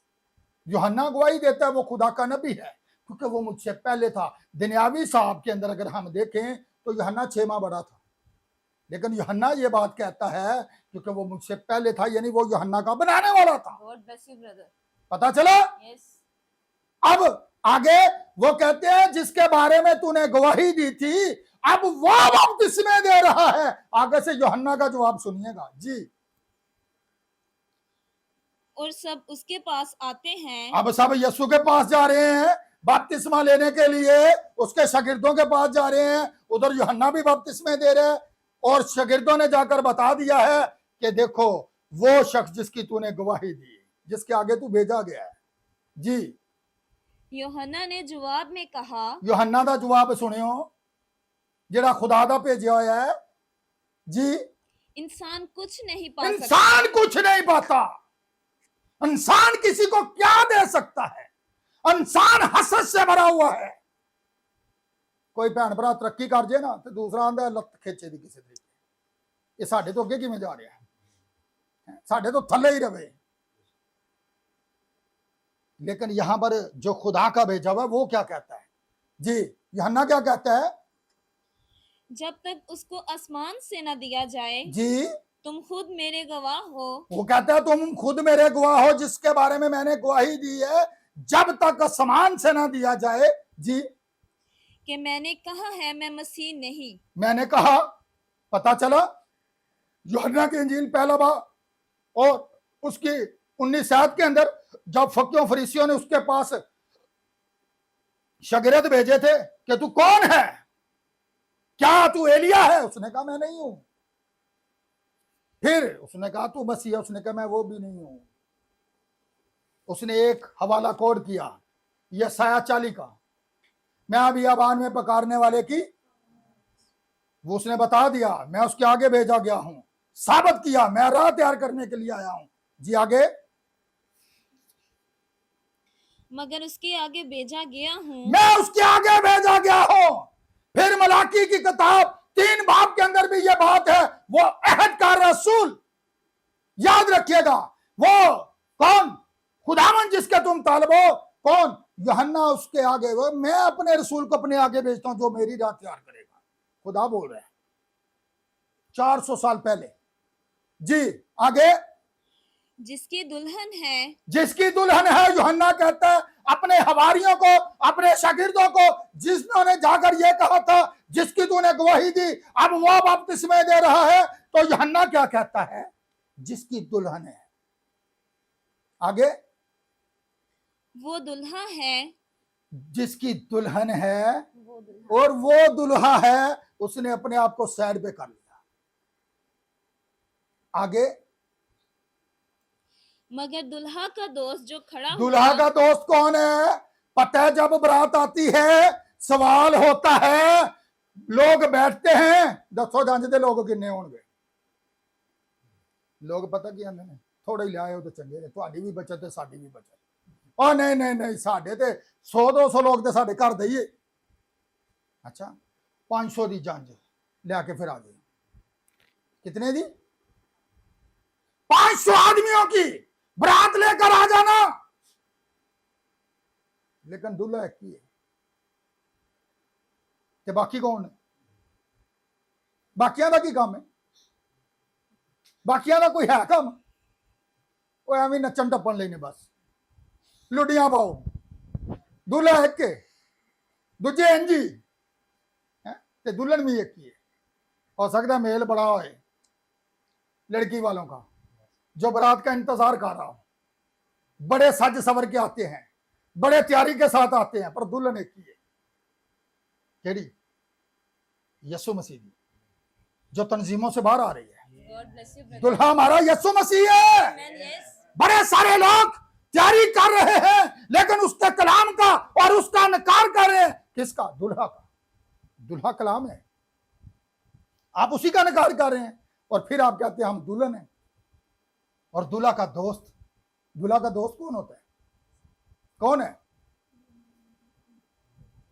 यूहन्ना गवाही देता है वो खुदा का नबी है, क्योंकि वो मुझसे पहले था। दुनियावी साहब के अंदर अगर हम देखें तो यूहन्ना 6 माह बड़ा था, लेकिन यूहन्ना ये बात कहता है क्योंकि वो मुझसे पहले था, यानी वो यूहन्ना का बनाने वाला था। God bless you brother. पता चला। यस। अब आगे वो कहते हैं जिसके बारे में तूने गवाही दी थी, अब वो बपतिस्मे दे रहा है। आगे से यूहन्ना का जवाब सुनिएगा जी। और सब उसके पास आते हैं। अब सब यीशु के पास जा रहे हैं बपतिस्मा लेने के लिए, उसके शागिर्दों के पास जा रहे हैं। उधर यूहन्ना भी बपतिस्मे दे रहे हैं, और शागिर्दों ने जाकर बता दिया है कि देखो वो शख्स जिसकी तूने गवाही दी, जिसके आगे तू भेजा गया है जी। यूहन्ना ने जवाब में कहा, यूहन्ना दा जवाब सुनियो, जेड़ा खुदा दा भेजा होया है जी। इंसान कुछ नहीं पा सकता। इंसान कुछ नहीं पाता। इंसान किसी को क्या दे सकता है? इंसान हसद से भरा हुआ है। कोई भैन भरा तरक्की कर जाए ना तो दूसरा आंदा लत खिंचे दी किसी तरीके, ये साडे तो अगे किवें जा रहा है, साडे तो थल्ले ही रहे। लेकिन यहां पर जो खुदा का भेजा हुआ वो क्या कहता है जी? यूहन्ना क्या कहता है? जब तक उसको आसमान से न दिया जाए जी तुम खुद मेरे गवाह हो। वो कहता है तुम खुद मेरे गवाह हो जिसके बारे में मैंने गवाही दी है, जब तक आसमान से ना दिया जाए जी, कि मैंने कहा है मैं मसीह नहीं। मैंने कहा। पता चला यूहन्ना की इंजील पहला बाब और उसकी 19 आयत के अंदर जब फकीरों फरीसियों ने उसके पास शागिर्द भेजे थे कि तू कौन है, क्या तू एलिया है? उसने कहा मैं नहीं हूं। फिर उसने कहा तू मसीह है? उसने कहा मैं वो भी नहीं हूं। उसने एक हवाला कोड किया यशायाह 40 का, मैं बियाबान में पकारने वाले की, वो उसने बता दिया, मैं उसके आगे भेजा गया हूं, साबित किया मैं राह तैयार करने के लिए आया हूं जी। आगे, मगर उसके आगे भेजा गया हूँ। मैं उसके आगे भेजा गया हूं। फिर मलाकी की किताब 3 बाब के अंदर भी यह बात है, वो अहद का रसूल, याद रखिएगा वो कौन? खुदावन जिसके तुम तालब हो, कौन? यूहन्ना उसके आगे। वो मैं अपने रसूल को अपने आगे भेजता हूं जो मेरी राह तैयार करेगा। खुदा बोल रहे हैं 400 साल पहले जी। आगे, जिसकी दुल्हन है, जिसकी दुल्हन है, यूहन्ना कहता है अपने हवारियों को, अपने शागिर्दों को, जिन्होंने जाकर यह कहा था जिसकी तूने गवाही दी, अब वो बपतिस्मे दे रहा है। तो यूहन्ना क्या कहता है? जिसकी दुल्हन है। आगे, वो दुल्हा है, जिसकी दुल्हन है वो दुल्हा। और वो दुल्हा है, उसने अपने आप को साइड पे कर लिया। आगे, मगर दुल्हा का दोस्त जो खड़ा दुल्हा हुआ, का दोस्त कौन है? पता है जब बारात आती है सवाल होता है, लोग बैठते हैं, दसो जानते लोग किन्ने होंगे? लोग पता की आंदे ने, थोड़े ही ले आए तो चंगे ने, तुहाडी भी बचत है साडी भी बचत। ओ नहीं नहीं नहीं, साडे ते 100-200 लोग ते साडे घर दईए। अच्छा 500 दी जंज ले आके फिर आ गए। कितने दी? 500 आदमियों की बरात लेकर आ जाना, लेकिन दूल्हा एक ही है। ते बाकी कौन है? बाकियां दा की काम है? बाकियां दा कोई है काम? वो एवं नचन टप्पन लेने बस लुडियां पाओ। दूल्हा एक के, दूजे इंजी ते दुल्हन भी एक ही है। हो सकता मेल बड़ा होए लड़की वालों का, जो बारात का इंतजार कर रहा हो, बड़े सज सवर के आते हैं, बड़े तैयारी के साथ आते हैं, पर दुल्हन एक ही है। केड़ी? यीशु मसीह की, जो तंजीमों से बाहर आ रही है। God bless you, brother. दुल्हा हमारा यीशु मसीह है। Amen, yes. बड़े सारे लोग तैयारी कर रहे हैं, लेकिन उसके कलाम का और उसका इनकार कर रहे हैं। किसका? दुल्हा का। दुल्हा कलाम है, आप उसी का इनकार कर रहे हैं और फिर आप कहते हैं हम दुल्हन हैं। और दूल्हा का दोस्त, दूल्हा का दोस्त कौन होता है? कौन है?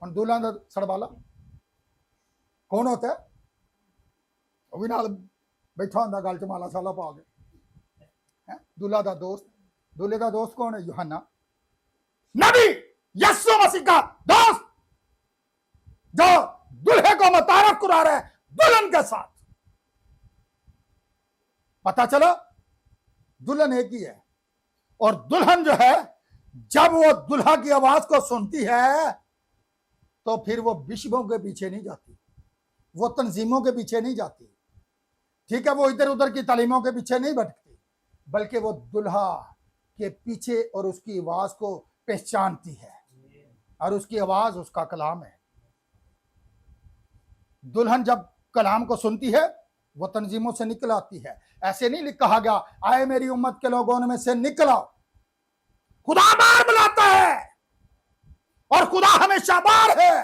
और दूल्हा का सड़बाला कौन होता है? वो भी नाल बैठा होंगे गल च माला साला पा के। दूल्हा का दोस्त, दूल्हे का दोस्त कौन है? यूहन्ना नबी यीशु मसीह का दोस्त, जो दुल्हे को मुतारफ करा रहा है दुल्हन के साथ। पता चला दुल्हन एक ही है, और दुल्हन जो है जब वो दुल्हा की आवाज को सुनती है तो फिर वो विषयों के पीछे नहीं जाती, वो तंजीमों के पीछे नहीं जाती, ठीक है, वो इधर उधर की तालीमों के पीछे नहीं भटकती, बल्कि वो दुल्हा के पीछे और उसकी आवाज को पहचानती है, और उसकी आवाज उसका कलाम है। दुल्हन जब कलाम को सुनती है वो तंजीमों से निकल आती है। ऐसे नहीं कहा गया आए मेरी उम्मत के लोगों में से निकल आओ। खुदा बार बुलाता है और खुदा हमेशा बार है।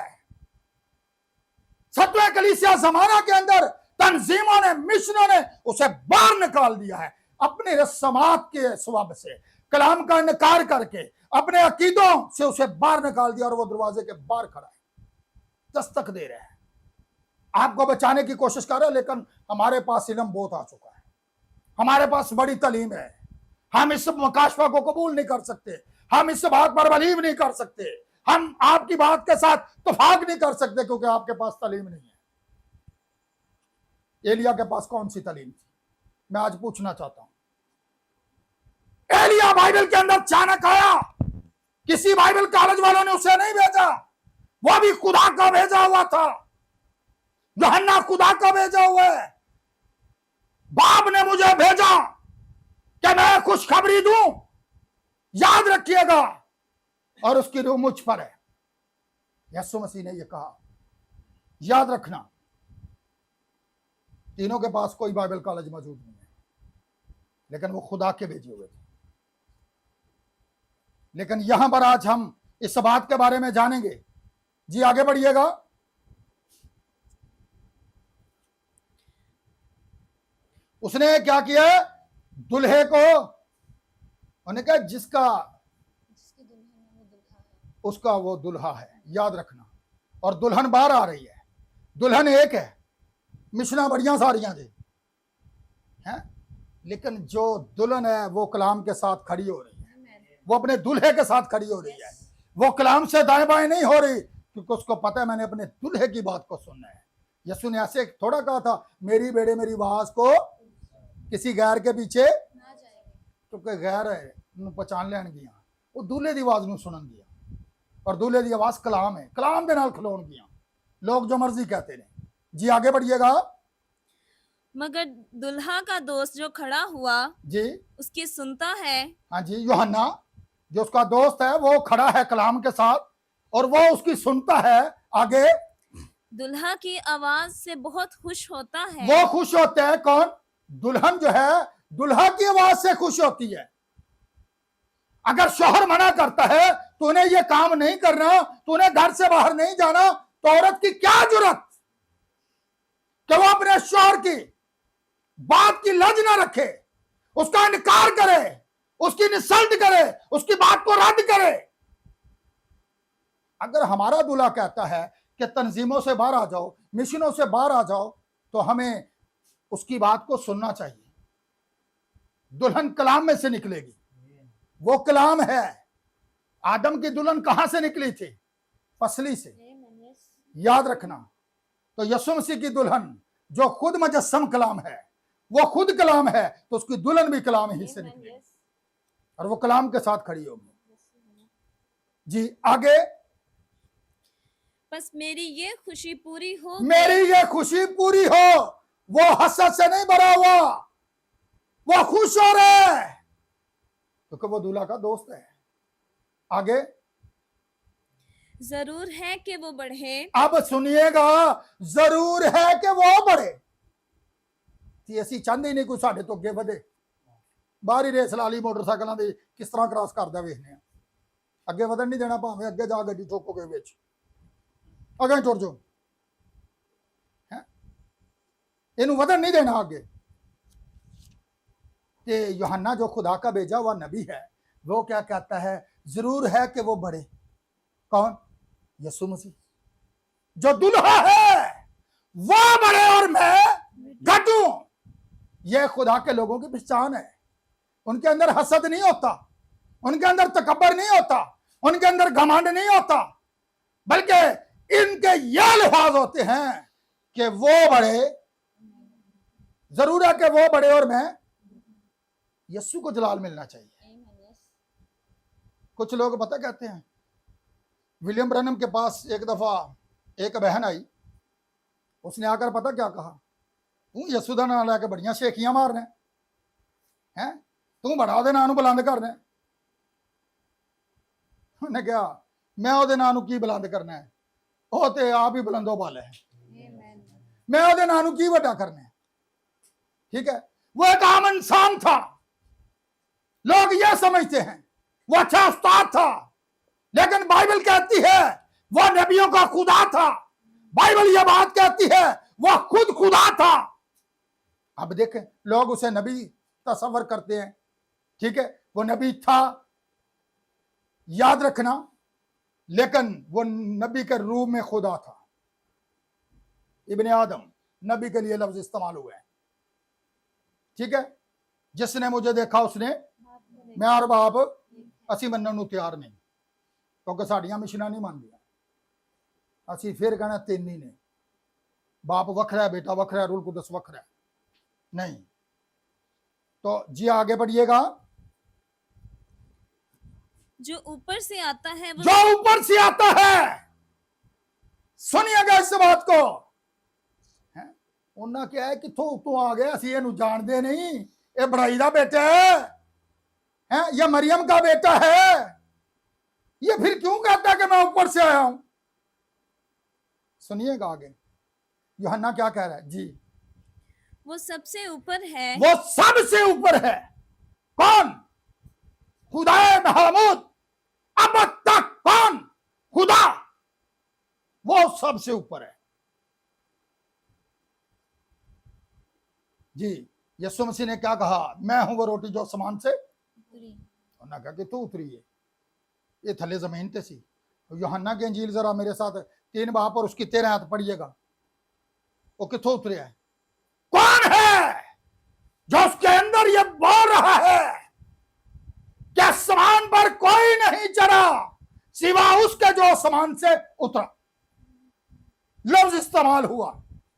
सत्वे कलीसिया जमाना के अंदर तंजीमों ने, मिशनों ने उसे बाहर निकाल दिया है, अपने रस्मात के सबब से कलाम का इनकार करके अपने अकीदों से उसे बाहर निकाल दिया, और वो दरवाजे के बाहर खड़ा है, दस्तक दे रहे हैं, आपको बचाने की कोशिश कर रहे हैं। लेकिन हमारे पास इल्म बहुत आ चुका है, हमारे पास बड़ी तालीम है, हम इस मुकाशफा को कबूल नहीं कर सकते, हम इस बात पर बलीव नहीं कर सकते, हम आपकी बात के साथ तफाक नहीं कर सकते, क्योंकि आपके पास तालीम नहीं है। एलिया के पास कौन सी तालीम थी? मैं आज पूछना चाहता हूं। एलिया बाइबल के अंदर अचानक आया, किसी बाइबल कॉलेज वालों ने उसे नहीं भेजा, वो भी खुदा का भेजा हुआ था। यूहन्ना खुदा का भेजा हुआ है। बाप ने मुझे भेजा कि मैं खुशखबरी दूं, याद रखिएगा, और उसकी रूह मुझ पर है। यीशु मसीह ने यह कहा, याद रखना। तीनों के पास कोई बाइबल कॉलेज मौजूद नहीं है, लेकिन वो खुदा के भेजे हुए थे। लेकिन यहां पर आज हम इस बात के बारे में जानेंगे। जी आगे बढ़िएगा। उसने क्या किया? दुल्हे को, उन्होंने कहा जिसका उसका वो दुल्हा है, याद रखना। और दुल्हन बाहर आ रही है, दुल्हन एक है, मिशना बड़ियां सारियां जी हैं, लेकिन जो दुल्हन है वो कलाम के साथ खड़ी हो रही है, वो अपने दुल्हे के साथ खड़ी हो रही है, वो कलाम से दाएं बाएं नहीं हो रही, क्योंकि उसको पता है मैंने अपने दुल्हे की बात को सुनना है। यीशु ने ऐसे थोड़ा कहा था मेरी बेड़े मेरी आवाज को किसी गैर के पीछे, क्योंकि गैर है पहचान लैन गया, वो दूल्हे की आवाज सुनन गया, और दूल्हे की आवाज कलाम है, कलाम के नाल खलोन गया। लोग जो मर्जी कहते हैं। जी आगे बढ़िएगा। मगर दुल्हा का दोस्त जो खड़ा हुआ जी उसकी सुनता है। हाँ जी, यूहन्ना जो उसका दोस्त है वो खड़ा है कलाम के साथ, और वो उसकी सुनता है। आगे, दुल्हा की आवाज से बहुत खुश होता है। वो खुश होते हैं। कौन? दुल्हन जो है दुल्हा की आवाज से खुश होती है। अगर शोहर मना करता है तूने ये काम नहीं करना, तूने घर से बाहर नहीं जाना, तो औरत की क्या जरूरत कि वो अपने शोहर की बात की लज ना रखे, उसका इनकार करे, उसकी इंसल्ट करे, उसकी बात को रद्द करे। अगर हमारा दूल्हा कहता है कि तंजीमों से बाहर आ जाओ, मिशनों से बाहर आ जाओ, तो हमें उसकी बात को सुनना चाहिए। दुल्हन कलाम में से निकलेगी, वो कलाम है। आदम की दुल्हन कहां से निकली थी? पसली से, याद रखना। तो यीशु मसीह की दुल्हन जो खुद मुजस्सम कलाम है, वो खुद कलाम है, तो उसकी दुल्हन भी कलाम ही से निकलेगी, और वो कलाम के साथ खड़ी होगी। जी आगे। बस मेरी ये खुशी पूरी हो, मेरी ये खुशी पूरी हो। वो हसरत से नहीं भरा हुआ, वो खुश हो रहा है, क्योंकि वो दूल्हा का दोस्त है। आगे, जरूर है कि वो बढ़े। अब सुनिएगा, जरूर है कि वो बढ़े। ਅਸੀਂ ਚਾਹੁੰਦੇ ਨਹੀਂ ਕੋਈ ਸਾਡੇ ਤੋਂ ਅੱਗੇ ਵਧੇ। ਬਾਹਰ ਹੀ ਰੇਸ ਲਾ ਲਈ ਮੋਟਰਸਾਈਕਲਾਂ ਦੀ, ਕਿਸ ਤਰ੍ਹਾਂ ਕ੍ਰਾਸ ਕਰਦਾ ਵੇਖਦੇ ਆ। ਅੱਗੇ ਵਧਣ ਨਹੀਂ ਦੇਣਾ, ਭਾਵੇਂ ਅੱਗੇ ਜਾ ਗੱਡੀ ਠੋਕੋਗੇ ਵਿੱਚ, ਅਗਾਂ ਟੁਰ ਜਾਓ। इन्हें वजन नहीं देना आगे कि यूहन्ना जो खुदा का भेजा हुआ नबी है वो क्या कहता है, जरूर है कि वो बड़े। कौन? यीशु मसीह जो दुल्हा है वो बड़े और मैं घटूं। यह खुदा के लोगों की पहचान है। उनके अंदर हसद नहीं होता, उनके अंदर तकब्बर नहीं होता, उनके अंदर घमंड नहीं होता, बल्कि इनके ये लिहाज होते हैं कि वो बड़े, जरूर है कि वो बड़े और मैं। यीशु को जलाल मिलना चाहिए। कुछ लोग पता कहते हैं, विलियम ब्रैनम के पास एक दफा एक बहन आई, उसने आकर पता क्या कहा, तू यीशु का नाम लैके बड़ियां शेखियां मारने हैं, तू बड़ा ਉਹਦੇ ਨਾਂ ਨੂੰ बुलंद करना। उन्हें कहा मैं ਉਹਦੇ ਨਾਂ ਨੂੰ ਕੀ बुलंद करना है, ਉਹ ਤੇ आप ही बुलंदो वाले है, मैं ਉਹਦੇ ਨਾਂ ਨੂੰ ਕੀ ਵੱਡਾ करना है। ठीक है, वो एक आम इंसान था, लोग ये समझते हैं वो अच्छा उस्ताद था, लेकिन बाइबल कहती है वो नबियों का खुदा था। बाइबल ये बात कहती है वो खुद खुदा था। अब देखें, लोग उसे नबी तस्वर करते हैं, ठीक है, वो नबी था, याद रखना, लेकिन वो नबी के रूप में खुदा था। इब्ने आदम नबी के लिए लफ्ज इस्तेमाल हुए हैं, ठीक है। जिसने मुझे देखा उसने मैं और बाप असी मनण नूं तैयार नहीं, क्योंकि साड़ियां मिशनां नहीं मानदियां। असी फिर कहना तीन ही ने, बाप वखरा है, बेटा वखरा है, रूल कुदस वखरा है, नहीं। तो जी आगे बढ़िएगा। जो ऊपर से आता है वो जो ऊपर से आता है, सुनिएगा इस बात को। उन्हें क्या है, किथों उतों आ गए, असी इहनूं जानदे नहीं, ये बड़ाई दा बेटा है, यह मरियम का बेटा है, ये फिर क्यों कहता है कि मैं ऊपर से आया हूं। सुनिएगा आगे यूहन्ना क्या कह रहा है जी। वो सबसे ऊपर है, वो सबसे ऊपर है। कौन? खुदा महमूद, अब तक कौन? खुदा, वो सबसे ऊपर है जी। यीशु मसीह ने क्या कहा, मैं हूं वो रोटी जो आसमान से उन्होंने कहा कि तू उतरी है, ये थले जमीन ते सी। यूहन्ना की अंजील जरा मेरे साथ 3 बाप और उसकी 13 आयत पढ़िएगा, वो किथों उतरे है। कौन है जो उसके अंदर ये बोल रहा है कि आसमान पर कोई नहीं चढ़ा सिवा उसके जो आसमान से उतरा। लफ्ज इस्तेमाल हुआ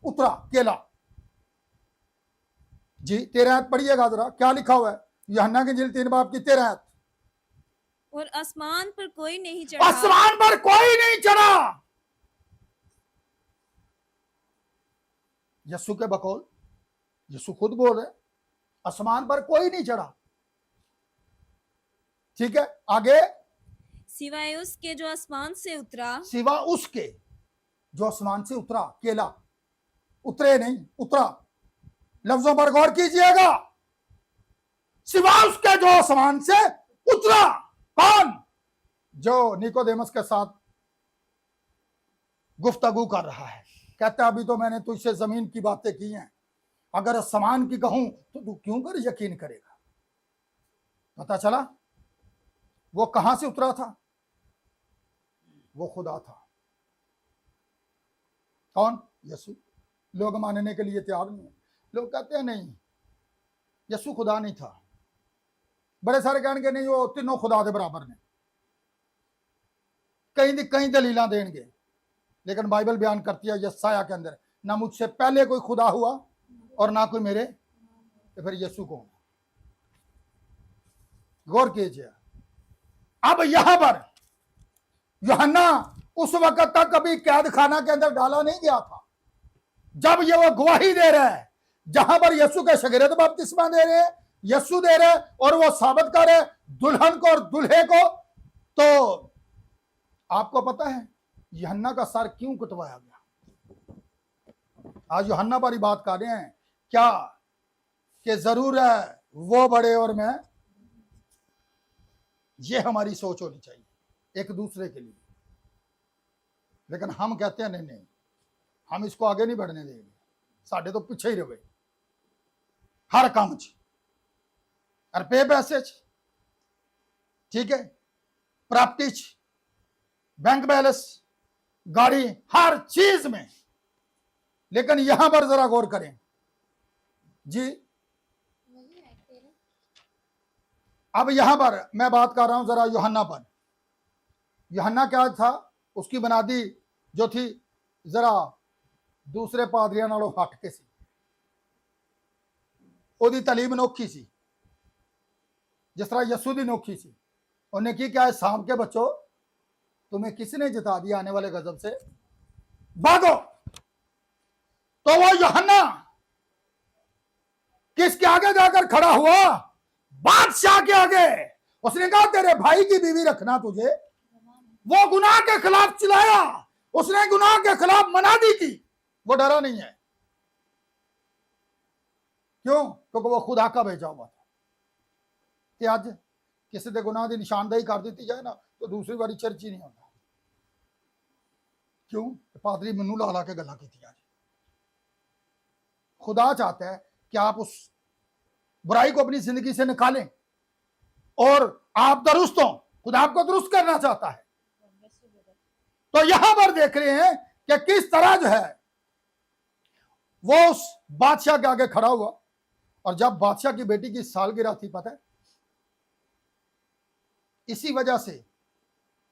उतरा, केला जी। 13 आयत पढ़िएगा जरा, क्या लिखा हुआ है यूहन्ना की अंजील 3 बाप की 13 आयत। और आसमान पर कोई नहीं चढ़ा, आसमान पर कोई नहीं चढ़ा। यीशु के बकौल यीशु खुद बोल रहे, आसमान पर कोई नहीं चढ़ा, ठीक है। आगे, सिवाय उसके जो आसमान से उतरा, सिवा उसके जो आसमान से उतरा। केला, उतरे नहीं, उतरा। लफ्जों पर गौर कीजिएगा, सिवा उसके जो आसमान से उतरा। कौन? जो निकोदेमस के साथ गुफ्तगू कर रहा है, कहता अभी तो मैंने तुझसे जमीन की बातें की हैं, अगर आसमान की कहूं तो तू क्यों कर यकीन करेगा। पता चला वो कहां से उतरा था, वो खुदा था। कौन? यीशु। लोग मानने के लिए तैयार नहीं है, लोग कहते हैं नहीं यीशु खुदा नहीं था। बड़े सारे कहेंगे नहीं वो तीनों खुदा के बराबर ने, कई दलीलां देंगे, लेकिन बाइबल बयान करती है यशायाह के अंदर, ना मुझसे पहले कोई खुदा हुआ और ना कोई मेरे, तो फिर यीशु कौन? गौर कीजिए। अब यहां पर यूहन्ना उस वक्त तक कभी कैद खाना के अंदर डाला नहीं गया था, जब ये वो गवाही दे रहा है, जहां पर यीशु के शागिर्द बपतिस्मा दे रहे हैं, यीशु दे रहे और वो साबित कर रहे दुल्हन को और दुल्हे को। तो आपको पता है यूहन्ना का सर क्यों कटवाया गया? आज यूहन्ना पर ही बात कर रहे हैं क्या कि जरूर है वो बड़े और मैं। ये हमारी सोच होनी चाहिए एक दूसरे के लिए, लेकिन हम कहते हैं नहीं, हम इसको आगे नहीं बढ़ने देंगे। साडे तो पिछे ही रहे हर काम च, रुपये पैसे च, ठीक है, प्रॉपर्टी च, बैंक बैलेंस, गाड़ी, हर चीज में। लेकिन यहां पर जरा गौर करें जी। अब यहां पर मैं बात कर रहा हूं जरा यूहन्ना पर। यूहन्ना क्या था, उसकी बुनियादी जो थी जरा दूसरे पादरियां नालों हट के सी, ओदी तालीम अनोखी सी, जिस तरह यसू दी अनोखी सी। उन्हें की क्या है, शाम के बच्चों तुम्हें किसने जिता दिया आने वाले गजब से, भागो। तो वो यूहन्ना किसके आगे जाकर खड़ा हुआ, बादशाह के आगे। उसने कहा तेरे भाई की बीवी रखना तुझे, वो गुनाह के खिलाफ चिल्लाया, उसने गुनाह के खिलाफ मनादी की, वो डरा नहीं है। क्यों? क्योंकि वो खुदा का भेजा हुआ था। कि अज किसी के गुनाह की निशानदेही कर दी जाए ना तो दूसरी बारी चर्च ही नहीं होता। क्यों? पादरी मनु ला ला के गल्लां कीतियां। खुदा चाहता है कि आप उस बुराई को अपनी जिंदगी से निकालें और आप दुरुस्त हो। खुदा आपको दुरुस्त करना चाहता है। तो यहां पर देख रहे हैं कि किस तरह जो है वो उस बादशाह के आगे खड़ा हुआ। और जब बादशाह की बेटी की सालगिरह थी, पता है, इसी वजह से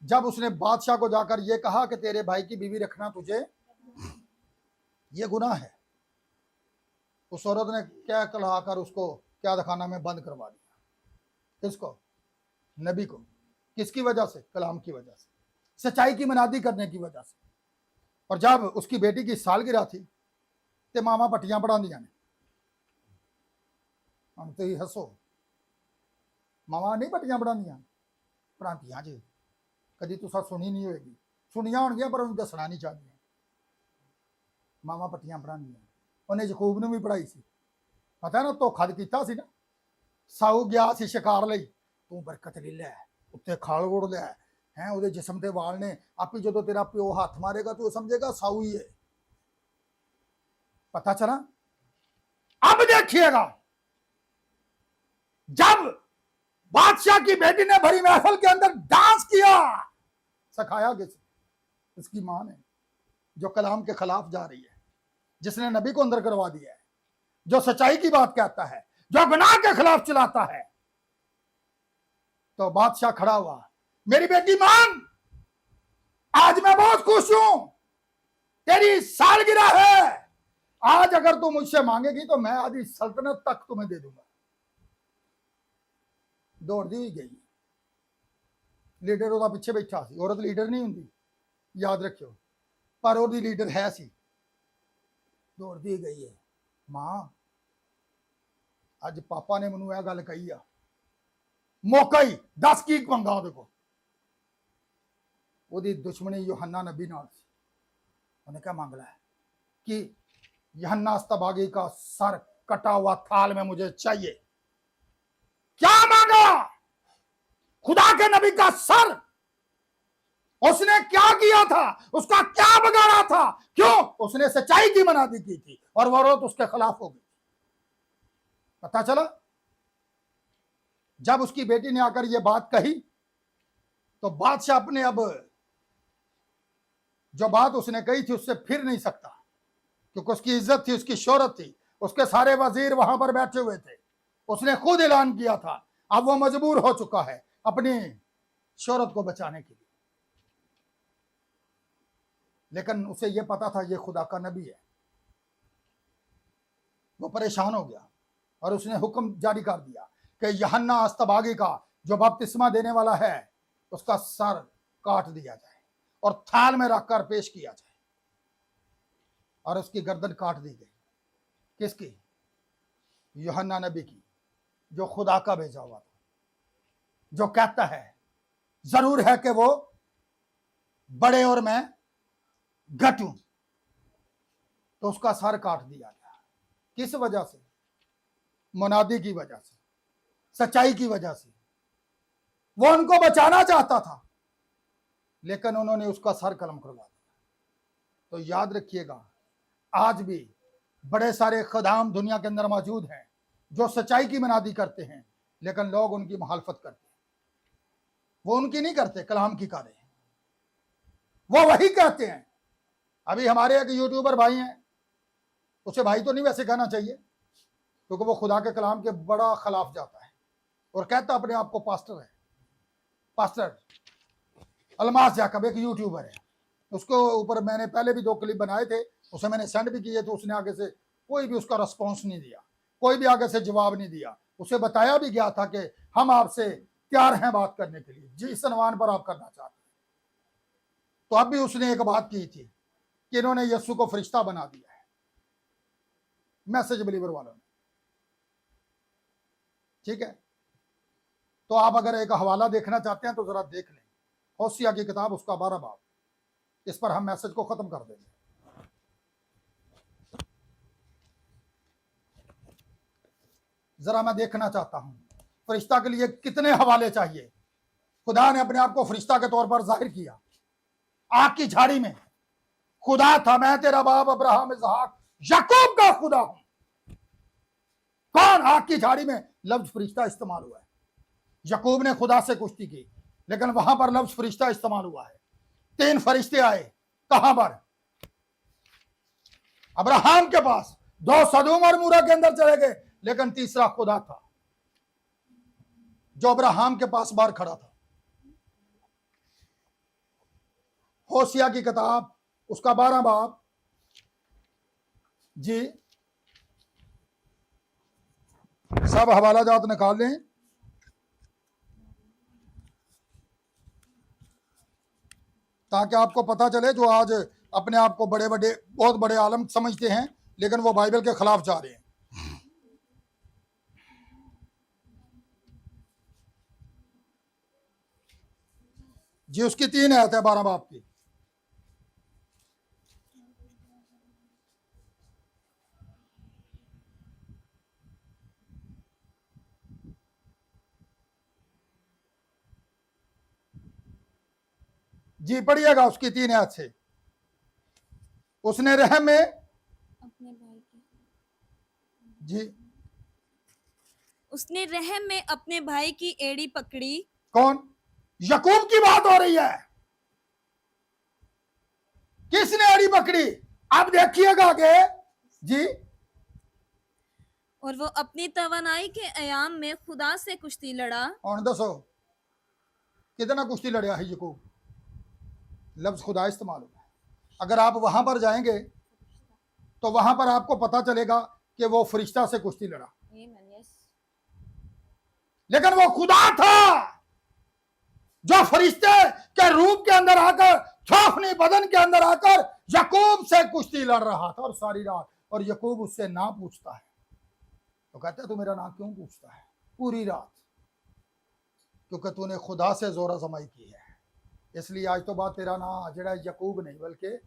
जब उसने बादशाह को जाकर यह कहा कि तेरे भाई की बीवी रखना तुझे ये गुनाह है, उस औरत ने क्या कहलाकर उसको क्या दिखाना में बंद करवा दिया। किसको? नबी को। किसकी वजह से? कलाम की वजह से, सच्चाई की मनादी करने की वजह से। और जब उसकी बेटी की सालगिरह थी तो मामा पट्टियां पढ़ा दिया ने। हम तो ही हसो, मामा नहीं पट्टियां पढ़ादियां, पढ़ादियां जी। कभी तुसा सुनी नहीं होगी, सुनिया होंगियां पर उन्हें दसना नहीं चाहदियां। मामा पट्टियां पढ़ादियां। उन्हें यकूब ने भी पढ़ाई सी, पता ना धोखा किया सी ना। साऊ गया सी शिकार लई, तू बरकत ले लै, उत्ते खाल वोड़ लै है, ਉਹਦੇ जिस्म के वाल ने आपी जो तेरा प्यो हाथ मारेगा तो समझेगा साऊ ही है। पता चला? अब देखिएगा, जब बादशाह की बेटी ने भरी महफिल के अंदर डांस किया, सिखाया किस? इसकी मां ने, जो कलाम के खिलाफ जा रही है, जिसने नबी को अंदर करवा दिया है, जो सच्चाई की बात कहता है, जो गुनाह के खिलाफ चिल्लाता है। तो बादशाह खड़ा हुआ, मेरी बेटी मांग, आज मैं बहुत खुश हूं, तेरी सालगिरह है, आज अगर तू मुझसे मांगेगी तो मैं आधी सल्तनत तक तुम्हें दे दूंगा। दौड़ दी गई। लीडर ਉਹਦਾ ਪਿੱਛੇ बैठा सी। औरत लीडर नहीं हुंदी, याद रखियो, पर ਉਹਦੀ लीडर है सी। दौड़ दी गई है, मां अज पापा ने मैनू यह गल कही आ, मौका ही 10 की पंगा ਉਹਦੇ ਕੋਲ। ਉਹਦੀ दुश्मनी यूहन्ना नबी नाल सी। ਉਹਨੇ क्या मांग ला कि यूहन्ना अस्तबागी का सर कटा हुआ थाल में मुझे चाहिए। क्या मांगा? खुदा के नबी का सर। उसने क्या किया था? उसका क्या बिगाड़ा था? क्यों? उसने सच्चाई की मनादी की थी और वह औरत उसके खिलाफ हो गई। पता चला? जब उसकी बेटी ने आकर यह बात कही तो बादशाह अपने अब जो बात उसने कही थी उससे फिर नहीं सकता, क्योंकि उसकी इज्जत थी, उसकी शोहरत थी, उसके सारे वजीर वहां पर बैठे हुए थे। उसने खुद ऐलान किया था। अब वो मजबूर हो चुका है अपनी शोहरत को बचाने के लिए। लेकिन उसे यह पता था यह खुदा का नबी है। वो परेशान हो गया और उसने हुक्म जारी कर दिया कि यूहन्ना अस्तबागी का जो बपतिस्मा देने वाला है उसका सर काट दिया जाए और थाल में रखकर पेश किया जाए। और उसकी गर्दन काट दी गई। किसकी? यूहन्ना नबी की, जो खुदा का भेजा हुआ था, जो कहता है जरूर है कि वो बड़े और मैं घटूं। तो उसका सर काट दिया गया। किस वजह से? मुनादी की वजह से, सच्चाई की वजह से। वो उनको बचाना चाहता था लेकिन उन्होंने उसका सर कलम करवा दिया। तो याद रखिएगा, आज भी बड़े सारे खदाम दुनिया के अंदर मौजूद हैं जो सच्चाई की मनादी करते हैं, लेकिन लोग उनकी मुखालफत करते हैं। वो उनकी नहीं करते, कलाम की कर रहे हैं, वो वही कहते हैं। अभी हमारे एक यूट्यूबर भाई हैं, उसे भाई तो नहीं वैसे कहना चाहिए, क्योंकि वो खुदा के कलाम के बड़ा खिलाफ जाता है और कहता अपने आप को पास्टर है। पास्टर अलमास जाकब एक यूट्यूबर है, उसको ऊपर मैंने पहले भी 2 क्लिप बनाए थे, उसे मैंने सेंड भी किए, तो उसने आगे से कोई भी उसका रिस्पॉन्स नहीं दिया, कोई भी आगे से जवाब नहीं दिया। उसे बताया भी गया था कि हम आपसे तैयार हैं बात करने के लिए, जिस अनवान पर आप करना चाहते हैं। तो अब भी उसने एक बात की थी कि इन्होंने यीशु को फरिश्ता बना दिया है, मैसेज बिलीवर वालों ने। ठीक है, तो आप अगर एक हवाला देखना चाहते हैं तो जरा देख लें, होसिया की किताब उसका 12 बाब। इस पर हम मैसेज को खत्म कर देंगे। जरा मैं देखना चाहता हूं फरिश्ता के लिए कितने हवाले चाहिए। खुदा ने अपने आप को फरिश्ता के तौर पर जाहिर किया। आग की झाड़ी में खुदा था, मैं तेरा बाप अब्राहम इसहाक याकूब का खुदा हूं। कौन? आग की झाड़ी में लफ्ज फरिश्ता इस्तेमाल हुआ है। याकूब ने खुदा से कुश्ती की, लेकिन वहां पर लफ्ज फरिश्ता इस्तेमाल हुआ है। 3 फरिश्ते आए, कहां पर? अब्राहम के पास। 2 सदूम और मूरा के अंदर चले गए, लेकिन तीसरा खुदा था जो अब्राहम के पास बाहर खड़ा था। होसिया की किताब उसका 12 बाब जी, सब हवाला जात निकाल लें ताकि आपको पता चले। जो आज अपने आप को बड़े बड़े बहुत बड़े आलम समझते हैं, लेकिन वो बाइबल के खिलाफ जा रहे हैं। जी उसकी 3 आयत है 12 बाब की। जी पढ़िएगा उसकी 3 आयत से। उसने रहम में अपने भाई की जी, उसने रहम में अपने भाई की एड़ी पकड़ी। कौन? याकूब की बात हो रही है। किसने एड़ी पकड़ी? आप देखिएगा आगे जी। और वो अपनी तवानाई के अयाम में खुदा से कुश्ती लड़ा। और दसो कितना कुश्ती लड़या है याकूब? लफ्ज खुदा इस्तेमाल हुआ है। अगर आप वहां पर जाएंगे तो वहां पर आपको पता चलेगा कि वो फरिश्ता से कुश्ती लड़ा, लेकिन वो खुदा था जो फरिश्ते के रूप के अंदर आकर, छाफनी बदन के अंदर आकर याकूब से कुश्ती लड़ रहा था और सारी रात। और याकूब उससे ना पूछता है तो कहता है तू मेरा नाम क्यों पूछता है पूरी रात? क्योंकि तूने खुदा से जोरा जमाई की है, इसलिए आज तो बात तेरा नाम जड़ा याकूब नहीं बल्कि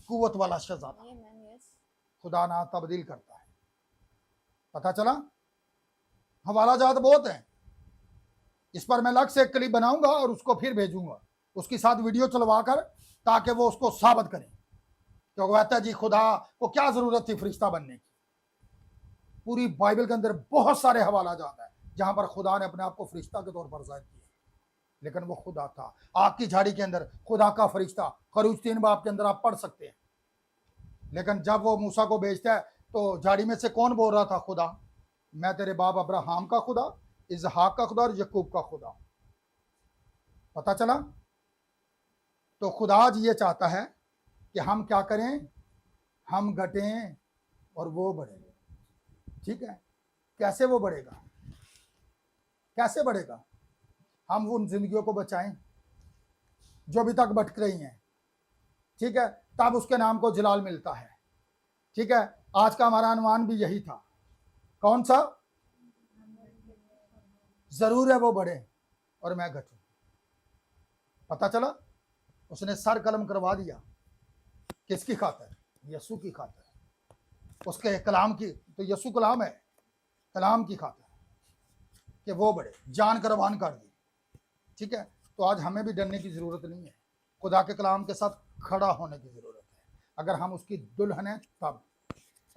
कुव्वत वाला शहजादा। खुदा ना तब्दील करता है। पता चला? हवाला जात बहुत है, इस पर मैं अलग से एक क्लिप बनाऊंगा और उसको फिर भेजूंगा, उसके साथ वीडियो चलवा कर, ताकि वो उसको साबित करें। क्योंकि कहता है जी खुदा को क्या जरूरत थी फरिश्ता बनने की। पूरी बाइबल के अंदर बहुत सारे हवाला जात है जहां पर खुदा ने अपने आप को फरिश्ता के तौर पर जाहिर किया, लेकिन वो खुदा था। आग की झाड़ी के अंदर खुदा का फरिश्ता, खरूज 3 बाब के अंदर आप पढ़ सकते हैं। लेकिन जब वो मूसा को भेजता है तो झाड़ी में से कौन बोल रहा था? खुदा, मैं तेरे बाप अब्राहम का खुदा, इसहाक का खुदा और याकूब का खुदा। पता चला? तो खुदा आज ये चाहता है कि हम क्या करें? हम घटें और वो बढ़े। ठीक है? कैसे वो बढ़ेगा? कैसे बढ़ेगा? हम उन जिंदगियों को बचाएं जो अभी तक भटक रही हैं। ठीक है? तब उसके नाम को जलाल मिलता है। ठीक है? आज का हमारा अनुमान भी यही था। कौन सा? जरूर है वो बढ़े और मैं घटूं। पता चला? उसने सर कलम करवा दिया। किसकी खातिर? यीशु की खातिर। उसके कलाम की, तो यीशु कलाम है, कलाम की खातिर कि वो बढ़े, जान कुर्बान कर दी। ठीक है? तो आज हमें भी डरने की जरूरत नहीं है, खुदा के कलाम के साथ खड़ा होने की जरूरत है। अगर हम उसकी दुल्हन हैं तब।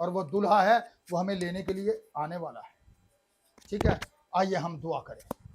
और वो दुल्हा है वो हमें लेने के लिए आने वाला है। ठीक है, आइए हम दुआ करें।